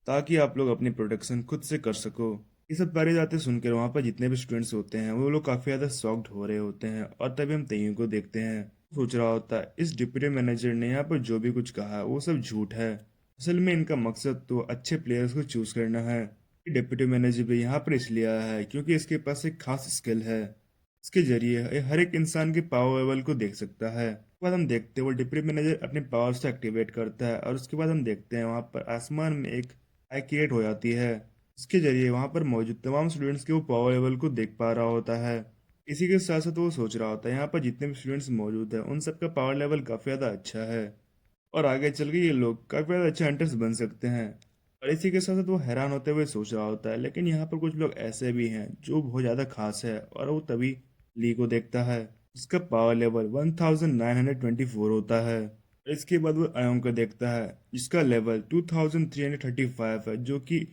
ताकि आप लोग अपनी प्रोटेक्शन खुद से कर सको। ये सब सारी बातें सुनकर वहाँ पर जितने भी स्टूडेंट्स होते हैं वो लोग काफ़ी ज़्यादा शॉक्ड हो रहे होते हैं। और तभी हम तय्यूम को देखते हैं, सोच रहा होता है इस डिप्टी मैनेजर ने यहाँ पर जो भी कुछ कहा है वो सब झूठ है। असल में इनका मकसद तो अच्छे प्लेयर्स को चूज करना है। डिप्टी मैनेजर भी यहाँ पर इसलिए आया है क्योंकि इसके पास एक खास स्किल है, इसके जरिए ये हर एक इंसान के पावर लेवल को देख सकता है। बाद हम देखते हैं वो डिप्टी मैनेजर अपने पावर्स को एक्टिवेट करता है और उसके बाद हम देखते हैं वहाँ पर आसमान में एक आई क्रिएट हो जाती है। इसके जरिए वहाँ पर मौजूद तमाम स्टूडेंट्स के वो पावर लेवल को देख पा रहा होता है। इसी के साथ साथ वो सोच रहा होता है यहाँ पर जितने भी स्टूडेंट्स मौजूद हैं उन सबका पावर लेवल काफ़ी ज़्यादा अच्छा है और आगे चल के ये लोग काफ़ी ज़्यादा अच्छे हंटर्स बन सकते हैं। और इसी के साथ साथ वो हैरान होते हुए सोच रहा होता है, लेकिन यहाँ पर कुछ लोग ऐसे भी हैं जो बहुत ज़्यादा खास है और वो तभी ली को देखता है जिसका पावर लेवल 1924 होता है। और इसके बाद वो अयोंग को देखता है जिसका लेवल 2335 है, जो कि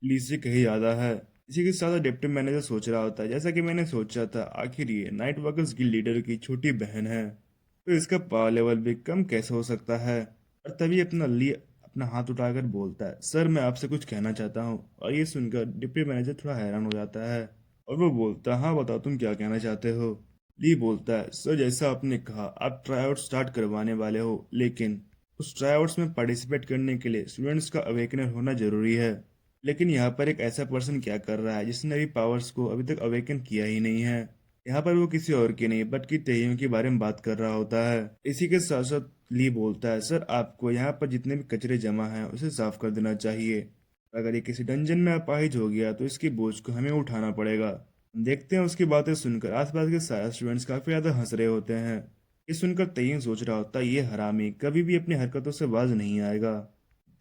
ली से कहीं ज़्यादा है। इसी के साथ डिप्टी मैनेजर सोच रहा होता है जैसा कि मैंने सोचा था, आखिर ये नाइट वर्कर्स गिल्ड लीडर की छोटी बहन है तो इसका पावर लेवल भी कम कैसे हो सकता है। और तभी अपना ली अपना हाथ उठाकर बोलता है, सर मैं आपसे कुछ कहना चाहता हूँ। और ये सुनकर डिप्टी मैनेजर थोड़ा हैरान हो जाता है और वो बोलता है, हाँ बताओ तुम क्या कहना चाहते हो। ली बोलता है, सर जैसा आपने कहा आप ट्राई आउट स्टार्ट करवाने वाले हो, लेकिन उस ट्राई आउट्स में पार्टिसिपेट करने के लिए स्टूडेंट्स का अवेकनर होना जरूरी है। लेकिन यहाँ पर एक ऐसा पर्सन क्या कर रहा है जिसने अभी पावर्स को अभी तक अवेकन किया ही नहीं है। यहाँ पर वो किसी और की नहीं बल्कि तेइयों के बारे में बात कर रहा होता है। इसी के साथ साथ ली बोलता है, सर आपको यहाँ पर जितने भी कचरे जमा हैं उसे साफ कर देना चाहिए। अगर ये किसी डंजन में अपाहिज हो गया तो इसकी बोझ को हमें उठाना पड़ेगा। देखते हैं उसकी बातें सुनकर आसपास के सारे स्टूडेंट्स काफी ज्यादा हंस रहे होते हैं। ये सुनकर तेइयों सोच रहा होता है ये हरामी कभी भी अपनी हरकतों से बाज नहीं आएगा।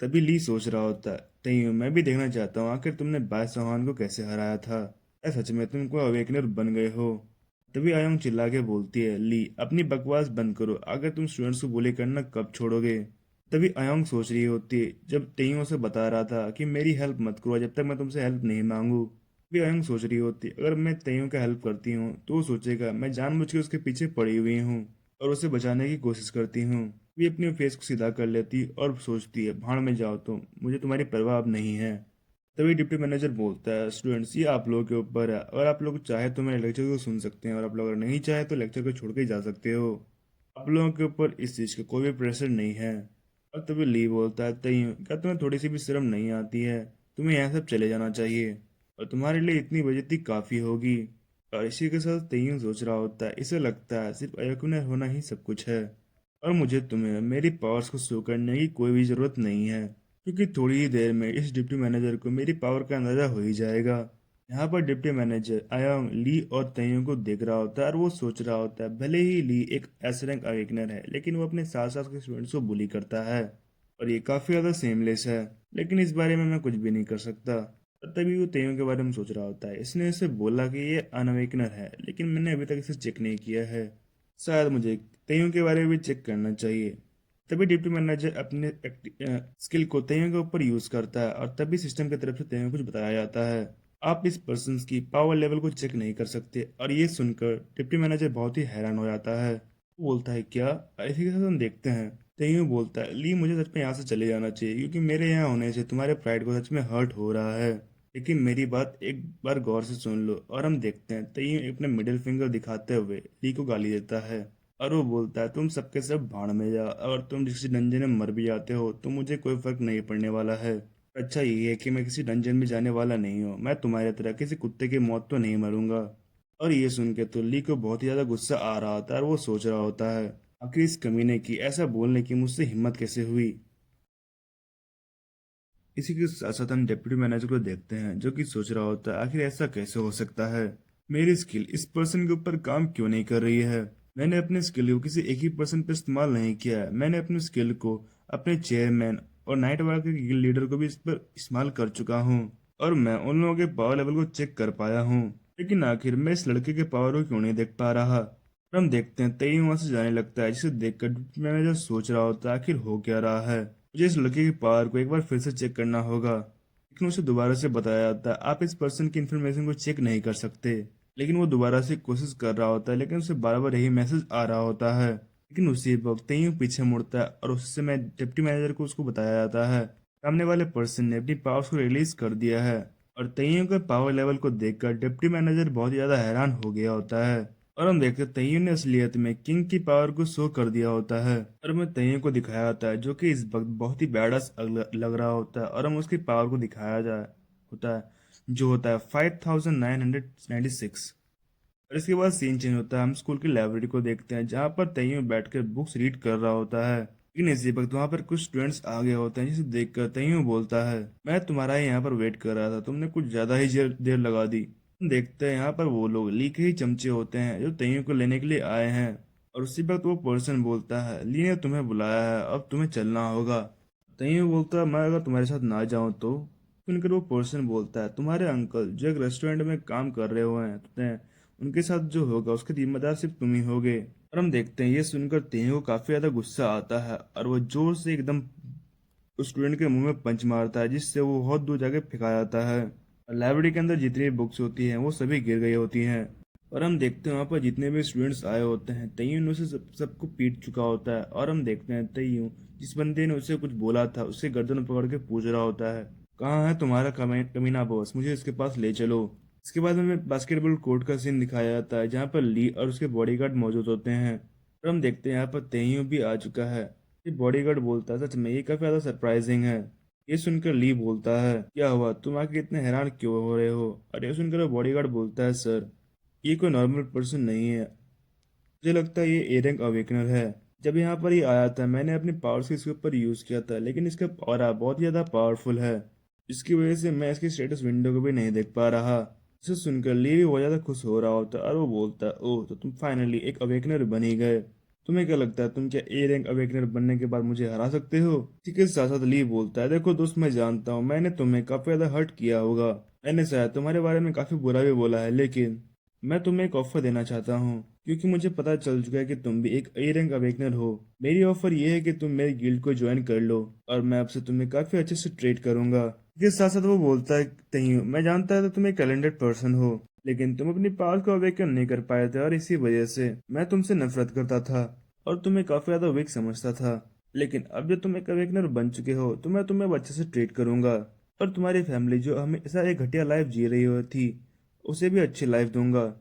तभी ली सोच रहा होता है, तैयूं मैं भी देखना चाहता हूँ आखिर तुमने बाय सोहान को कैसे हराया था। क्या सच में तुम कोई अवेकनर बन गए हो। तभी आयोंग चिल्ला के बोलती है, ली अपनी बकवास बंद करो, अगर तुम स्टूडेंट्स को बुली करना कब छोड़ोगे। तभी आयोंग सोच रही होती है जब तेइयों से बता रहा था कि मेरी हेल्प मत करो जब तक मैं तुमसे हेल्प नहीं मांगू। तभी आयोंग सोच रही होती है अगर मैं तेइयों का हेल्प करती हूँ तो वो सोचेगा मैं जानबूझ के उसके पीछे पड़ी हुई हूँ और उसे बचाने की कोशिश करती हूँ। भी अपने फेस को सीधा कर लेती और सोचती है भाड़ में जाओ तुम, मुझे तुम्हारी परवाह अब नहीं है। तभी डिप्टी मैनेजर बोलता है, स्टूडेंट्स ये आप लोगों के ऊपर है, अगर आप लोग चाहे तो मेरे लेक्चर को सुन सकते हैं और आप लोग अगर नहीं चाहे तो लेक्चर को छोड़ के जा सकते हो। आप लोगों के ऊपर इस चीज़ का कोई भी प्रेशर नहीं है। और तभी ली बोलता है, तय क्या तुम्हें थोड़ी सी भी शर्म नहीं आती है, तुम्हें यहाँ सब चले जाना चाहिए और तुम्हारे लिए इतनी बेइज्जती काफ़ी होगी। और इसी के साथ तय्यूम सोच रहा होता है इसे लगता है सिर्फ अयकुनर होना ही सब कुछ है और मुझे तुम्हें मेरी पावर्स को शो करने की कोई भी जरूरत नहीं है, क्योंकि थोड़ी ही देर में इस डिप्टी मैनेजर को मेरी पावर का अंदाजा हो ही जाएगा। यहाँ पर डिप्टी मैनेजर आयोंग ली और तैयों को देख रहा होता है और वो सोच रहा होता है भले ही ली एक एस रैंक अवेकनर है लेकिन वो अपने साथ साथ के स्टूडेंट्स को बुली करता है और ये काफी ज्यादा सेमलेस है, लेकिन इस बारे में मैं कुछ भी नहीं कर सकता। और तभी वो तेयों के बारे में सोच रहा होता है, इसने इसे बोला कि ये अनअवेकनर है लेकिन मैंने अभी तक इसे चेक नहीं किया है, शायद मुझे तेयों के बारे में भी चेक करना चाहिए। तभी डिप्टी मैनेजर अपने स्किल को तेयों के ऊपर यूज करता है और तभी सिस्टम की तरफ से तेयों को कुछ बताया जाता है, आप इस पर्सन की पावर लेवल को चेक नहीं कर सकते। और ये सुनकर डिप्टी मैनेजर बहुत ही हैरान हो जाता है। वो बोलता है क्या। इसी के साथ हम देखते हैं तेयों बोलता है, ली मुझे सच में यहाँ से चले जाना चाहिए क्योंकि मेरे यहाँ होने से तुम्हारे प्राइड को सच में हर्ट हो रहा है, लेकिन मेरी बात एक बार गौर से सुन लो। और हम देखते हैं तेयों अपने मिडिल फिंगर दिखाते हुए ली को गाली देता है और वो बोलता है, तुम सबके सब भाड़ में जाओ, अगर तुम किसी डंजन में मर भी जाते हो तो मुझे कोई फर्क नहीं पड़ने वाला है। अच्छा ये है कि मैं किसी डंजन में जाने वाला नहीं हूँ, मैं तुम्हारी तरह किसी कुत्ते की मौत तो नहीं मरूंगा। और ये सुन के तो ली को बहुत ही ज्यादा गुस्सा आ रहा होता है और वो सोच रहा होता है आखिर इस कमीने की ऐसा बोलने की मुझसे हिम्मत कैसे हुई। इसी के साथ साथ हम डिप्टी मैनेजर को देखते हैं जो कि सोच रहा होता है आखिर ऐसा कैसे हो सकता है, मेरी स्किल इस पर्सन के ऊपर काम क्यों नहीं कर रही है। मैंने अपने स्किल को किसी एक ही पर्सन पर इस्तेमाल नहीं किया है, मैंने अपनी स्किल को अपने चेयरमैन और नाइट वाला के गिल्ड लीडर को भी इस पर इस्तेमाल कर चुका हूँ और मैं उन लोगों के पावर लेवल को चेक कर पाया हूँ, लेकिन आखिर मैं इस लड़के के पावर को क्यों नहीं देख पा रहा। और हम देखते हैं तेई वहां से जाने लगता है जिसे देखकर डिप्टी मैनेजर सोच रहा होता है आखिर हो क्या रहा है, मुझे इस लड़के की पावर को एक बार फिर से चेक करना होगा। लेकिन उसे दोबारा से बताया जाता है आप इस पर्सन की इन्फॉर्मेशन को चेक नहीं कर सकते। लेकिन वो दोबारा से कोशिश कर रहा होता है लेकिन उसे बार बार यही मैसेज आ रहा होता है। लेकिन उसी वक्त तेयूं पीछे मुड़ता है और उससे मैं डिप्टी मैनेजर को उसको बताया जाता है सामने वाले पर्सन ने अपनी पावर्स को रिलीज कर दिया है। और तेयूं के पावर लेवल को देखकर डिप्टी मैनेजर बहुत ही ज्यादा हैरान हो गया होता है। और हम देखते हैं तैय्यून ने असलियत में किंग की पावर को शो कर दिया होता है और हमें तैय्यून को दिखाया होता है जो कि इस वक्त बहुत ही बैडस लग रहा होता है और हम उसकी पावर को दिखाया जाए होता है जो होता है 5996। और इसके बाद सीन चेंज होता है, हम स्कूल की लाइब्रेरी को देखते हैं जहाँ पर तैयू बैठकर बुक्स रीड कर रहा होता है। लेकिन इसी वक्त वहाँ पर कुछ स्टूडेंट्स आ गए होते हैं, जिसे देखकर तैयू बोलता है, मैं तुम्हारा ही यहाँ पर वेट कर रहा था, तुमने कुछ ज्यादा ही देर लगा दी। हम देखते हैं यहाँ पर वो लोग ली के ही चमचे होते हैं जो तैयू को लेने के लिए आए हैं। और उसी वक्त वो पर्सन बोलता है, ली ने तुम्हें बुलाया है, अब तुम्हें चलना होगा। तैयू बोलता है, मैं अगर तुम्हारे साथ ना जाऊं तो। सुनकर वो पर्सन बोलता है, तुम्हारे अंकल जो एक रेस्टोरेंट में काम कर रहे हुए हैं, उनके साथ जो होगा उसके जिम्मेदार सिर्फ तुम ही होगे। और हम देखते हैं ये सुनकर तेहू को काफी ज्यादा गुस्सा आता है और वो जोर से एकदम उस स्टूडेंट के मुंह में पंच मारता है, जिससे वो बहुत दूर जाके फेंका जाता है। और लाइब्रेरी के अंदर जितनी भी बुक्स होती हैं वो सभी गिर गई होती हैं। और हम देखते हैं वहाँ पर जितने भी स्टूडेंट्स आए होते हैं, तय्यून उसे सबको पीट चुका होता है। और हम देखते हैं तय्यून जिस बंदे ने उसे कुछ बोला था उसके गर्दन पकड़ के पूछ रहा होता है, कहाँ है तुम्हारा कमीना बॉस, मुझे इसके पास ले चलो। इसके बाद हमें बास्केटबॉल कोर्ट का सीन दिखाया जाता है जहाँ पर ली और उसके बॉडीगार्ड मौजूद होते हैं। और हम देखते हैं यहाँ पर तेयू भी आ चुका है। ये बॉडीगार्ड बोलता है, सच में ये काफी ज्यादा सरप्राइजिंग है। ये सुनकर ली बोलता है, क्या हुआ, तुम आके इतने हैरान क्यों हो रहे हो। और ये सुनकर बॉडीगार्ड बोलता है, सर ये कोई नॉर्मल पर्सन नहीं है, मुझे लगता है ये ए रैंक अवेकनर है। जब यहाँ पर ये आया था मैंने अपनी पावर्स को इसके ऊपर यूज किया था, लेकिन इसका ऑरा बहुत ही ज्यादा पावरफुल है, इसकी वजह से मैं इसकी स्टेटस विंडो को भी नहीं देख पा रहा। इसे सुनकर ली भी बहुत ज्यादा खुश हो रहा होता है और वो बोलता है, ओह तो तुम फाइनली एक अवेकनर बन ही गए। तुम्हें क्या लगता है तुम क्या ए रैंक अवेकनर बनने के बाद मुझे हरा सकते हो। इसी के साथ साथ ली बोलता है, देखो दोस्त मैं जानता हूँ मैंने तुम्हें काफी ज्यादा हर्ट किया होगा, मैंने शायद तुम्हारे बारे में काफी बुरा भी बोला है, लेकिन मैं तुम्हें एक ऑफर देना चाहता हूँ, क्योंकि मुझे पता चल चुका है कि तुम भी एक ए रैंक अवेकनर हो। मेरी ऑफर ये है कि तुम मेरी गिल्ड को ज्वाइन कर लो और मैं आपसे तुम्हें काफी अच्छे से ट्रीट करूंगा। इसके साथ साथ वो बोलता है, तयू मैं जानता है तुम एक टैलेंटेड पर्सन हो, लेकिन तुम अपनी पावर को अवेकन नहीं कर पाए थे और इसी वजह से मैं तुमसे नफरत करता था और तुम्हें काफी ज्यादा वीक समझता था। लेकिन अब जो तुम एक अवेकनर बन चुके हो तो मैं तुम्हें अब अच्छे से ट्रीट करूंगा और तुम्हारी फैमिली जो हमेशा एक घटिया लाइफ जी रही हो थी उसे भी अच्छी लाइफ दूंगा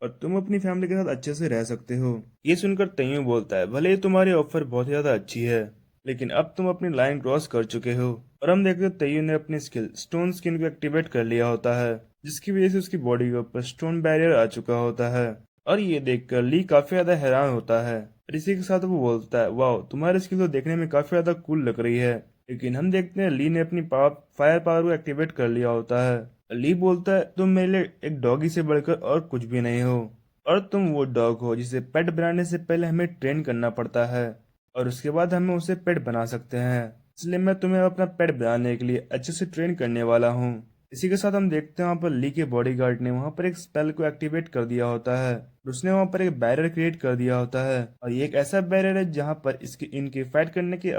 और तुम अपनी फैमिली के साथ अच्छे से रह सकते हो। ये सुनकर तय्यूम बोलता है, भले ही तुम्हारी ऑफर बहुत ही ज्यादा अच्छी है, लेकिन अब तुम अपनी लाइन क्रॉस कर चुके हो। और हम देखते हैं तय्यूम ने अपनी स्किल स्टोन स्किन को एक्टिवेट कर लिया होता है, जिसकी वजह से उसकी बॉडी के ऊपर स्टोन बैरियर आ चुका होता है। और ये देखकर ली काफी ज्यादा हैरान होता है और इसी के साथ वो बोलता है, वाह तुम्हारी स्किल तो देखने में काफी ज्यादा कूल लग रही है। लेकिन हम देखते हैं ली ने अपनी फायर पावर को एक्टिवेट कर लिया होता है। ली बोलता है, तुम मेरे लिए एक डॉगी से बढ़कर और कुछ भी नहीं हो, और तुम वो डॉग हो जिसे पेट बनाने से पहले हमें ट्रेन करना पड़ता है और उसके बाद हमें उसे पेट बना सकते हैं। इसलिए मैं तुम्हें अपना पेट बनाने के लिए अच्छे से ट्रेन करने वाला हूँ। इसी के साथ हम देखते हैं वहाँ पर ली के बॉडीगार्ड ने वहाँ पर एक स्पेल को एक्टिवेट कर दिया होता है, उसने वहाँ पर एक बैरियर क्रिएट कर दिया होता है और ये एक ऐसा बैरियर है जहाँ पर इसकी इनकी फाइट करने की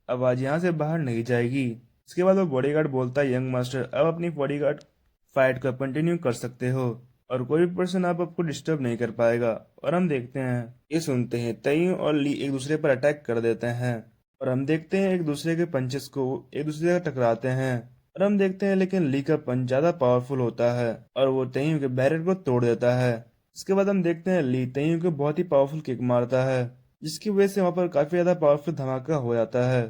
आवाज यहाँ से बाहर नहीं जाएगी। इसके बाद वो बॉडीगार्ड बोलता है, यंग मास्टर अब अपनी बॉडीगार्ड फाइट को कंटिन्यू कर सकते हो और कोई भी पर्सन आप आपको डिस्टर्ब नहीं कर पाएगा। और हम देखते हैं ये सुनते हैं तय्यूम और ली एक दूसरे पर अटैक कर देते हैं और हम देखते हैं एक दूसरे के पंचेस को एक दूसरे से टकराते हैं। और हम देखते हैं लेकिन ली का पंच ज्यादा पावरफुल होता है और वो तय्यूम के बैरियर को तोड़ देता है। इसके बाद हम देखते हैं ली तय्यूम को बहुत ही पावरफुल किक मारता है, जिसकी वजह से वहां पर काफी ज्यादा पावरफुल धमाका हो जाता है।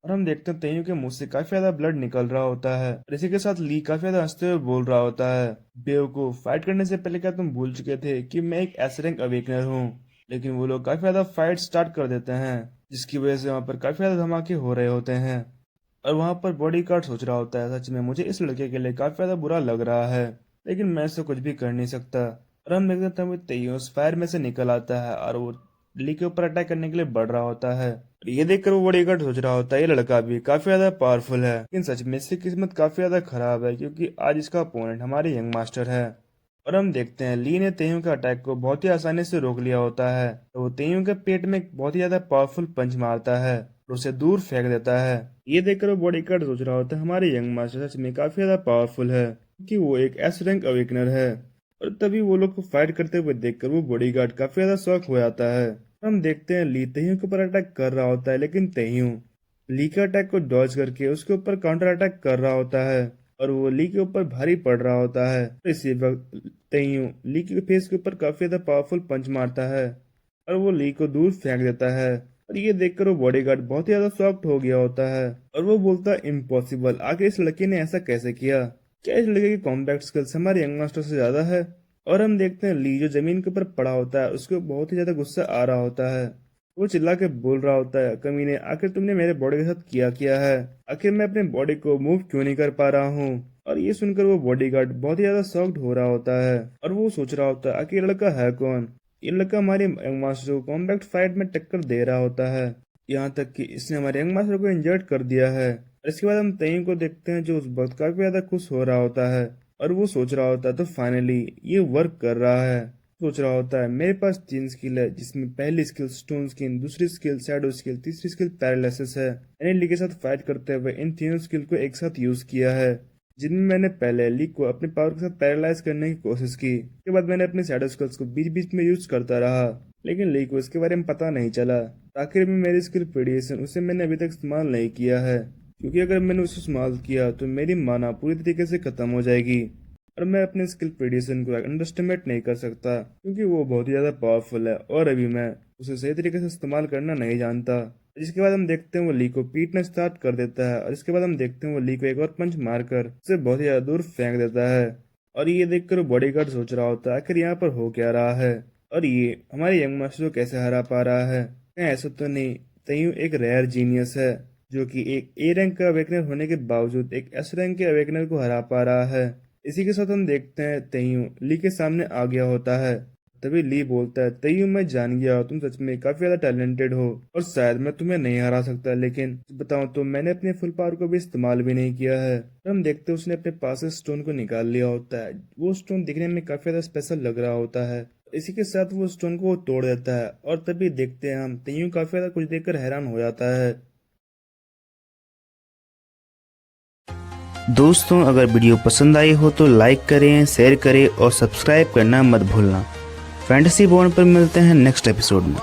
और हम देखते हैं तय्यूम के मुंह से काफी ज्यादा ब्लड निकल रहा होता है और इसी के साथ ली काफी ज्यादा हंसते हुए बोल रहा होता है, बेवकूफ फाइट करने से पहले क्या तुम भूल चुके थे कि मैं एक एस रैंक अवेकनर हूँ। लेकिन वो लोग काफी ज्यादा फाइट स्टार्ट कर देते हैं, जिसकी वजह से वहां पर काफी ज्यादा धमाके हो रहे होते हैं। और वहां पर बॉडी गार्ड सोच रहा होता है, सच में मुझे इस लड़के के लिए काफी ज्यादा बुरा लग रहा है, लेकिन मैं इससे कुछ भी कर नहीं सकता। और हम देखते हैं तय्यूम उस फायर में से निकल आता है और वो ली के ऊपर अटैक करने के लिए बढ़ रहा होता है। ये देखकर वो बॉडीगार्ड सोच रहा होता है, ये लड़का भी काफी ज्यादा पावरफुल है, लेकिन सच में इसकी किस्मत काफी ज्यादा खराब है क्योंकि आज इसका अपोनेंट हमारे यंग मास्टर है। और हम देखते हैं ली ने तय्यूम के अटैक को बहुत ही आसानी से रोक लिया होता है, तो वो तय्यूम के पेट में एक बहुत ही ज्यादा पावरफुल पंच मारता है और उसे दूर फेंक देता है। ये देखकर वो बॉडीगार्ड सोच रहा होता है, हमारे यंग मास्टर सच में काफी ज्यादा पावरफुल है क्योंकि वो एक एस रैंक अवेकनर है। और तभी वो लोग को फाइट करते हुए देखकर वो बॉडीगार्ड काफी ज्यादा शॉक हो जाता है। हम देखते हैं ली तय्यूम के ऊपर अटैक कर रहा होता है, लेकिन तय्यूम ली के अटैक को डॉज करके उसके ऊपर काउंटर अटैक कर रहा होता है और वो ली के ऊपर भारी पड़ रहा होता है। तो इसी वक्त तय्यूम ली के फेस के ऊपर काफी ज्यादा पावरफुल पंच मारता है और वो ली को दूर फेंक देता है। और ये देखकर वो बॉडीगार्ड बहुत ही ज्यादा शॉक्ड हो गया होता है और वो बोलता है, इम्पॉसिबल, आखिर इस लड़के ने ऐसा कैसे किया, क्या इस लड़के की कॉम्बैट स्किल्स हमारे यंग मास्टर से ज्यादा है। और हम देखते हैं ली जो जमीन के ऊपर पड़ा होता है, उसको बहुत ही ज्यादा गुस्सा आ रहा होता है। वो चिल्ला के बोल रहा होता है, कमीने, आखिर तुमने मेरे बॉडी के साथ किया क्या है? आखिर मैं अपने बॉडी को मूव क्यों नहीं कर पा रहा हूँ? और ये सुनकर वो बॉडीगार्ड बहुत ही ज्यादा शॉक्ड हो रहा होता है और वो सोच रहा होता है आखिर ये लड़का है कौन? ये लड़का हमारे यंग मास्टर को कॉम्बैट फाइट में टक्कर दे रहा होता है, यहाँ तक कि इसने हमारे यंग मास्टर को इंजर्ड कर दिया है। और इसके बाद हम तयू को देखते हैं जो उस वक्त काफी ज्यादा खुश हो रहा होता है और वो सोच रहा होता है तो फाइनली ये वर्क कर रहा है। सोच रहा होता है मेरे पास 3 स्किल है, जिसमें पहली स्किल स्टोन स्किन, दूसरी स्किल शैडो स्किल, तीसरी स्किल पैरालिसिस है। मैंने ली के साथ फाइट करते हुए इन तीनों स्किल को एक साथ यूज किया है, जिनमें मैंने पहले ली को अपने पावर के साथ पैरालाइज करने की कोशिश की। उसके बाद मैंने अपने शैडो स्किल्स को बीच बीच में यूज करता रहा, लेकिन ली को इसके बारे में पता नहीं चला। आखिर में मेरी स्किल प्रेडिएशन उसे मैंने अभी तक इस्तेमाल नहीं किया है, क्योंकि अगर मैंने उसे इस्तेमाल किया तो मेरी माना पूरी तरीके से खत्म हो जाएगी और मैं अपने स्किल प्रेडिएशन को अंडरस्टिमेट नहीं कर सकता, क्योंकि वो बहुत ही ज़्यादा पावरफुल है और अभी मैं उसे सही तरीके से इस्तेमाल करना नहीं जानता। इसके बाद हम देखते हैं वो ली को पीटना स्टार्ट कर देता है और इसके बाद हम देखते हैं वो ली को एक और पंच मारकर उसे बहुत ही ज़्यादा दूर फेंक देता है। और ये देखकर वो बॉडीगार्ड सोच रहा होता है आखिर यहाँ पर हो क्या रहा है और ये हमारे यंग मास्टर को कैसे हरा पा रहा है? कहीं ऐसा तो नहीं तयू एक रेयर जीनियस है जो कि एक ए रैंक का अवेकनर होने के बावजूद एक एस रैंक के अवेकनर को हरा पा रहा है। इसी के साथ हम देखते हैं तयू ली के सामने आ गया होता है। तभी ली बोलता है, तयू मैं जान गया तुम सच में काफी ज्यादा टैलेंटेड हो और शायद मैं तुम्हें नहीं हरा सकता, लेकिन बताऊं तो मैंने अपने फुल पावर को भी इस्तेमाल भी नहीं किया है। और हम देखते हैं उसने अपने पास से स्टोन को निकाल लिया होता है। वो स्टोन दिखने में काफी ज्यादा स्पेशल लग रहा होता है। इसी के साथ वो स्टोन को तोड़ देता है और तभी देखते हैं हम तयू काफी ज्यादा कुछ देखकर हैरान हो जाता है। दोस्तों, अगर वीडियो पसंद आई हो तो लाइक करें, शेयर करें और सब्सक्राइब करना मत भूलना। फैंटेसी बॉन्ड पर मिलते हैं नेक्स्ट एपिसोड में।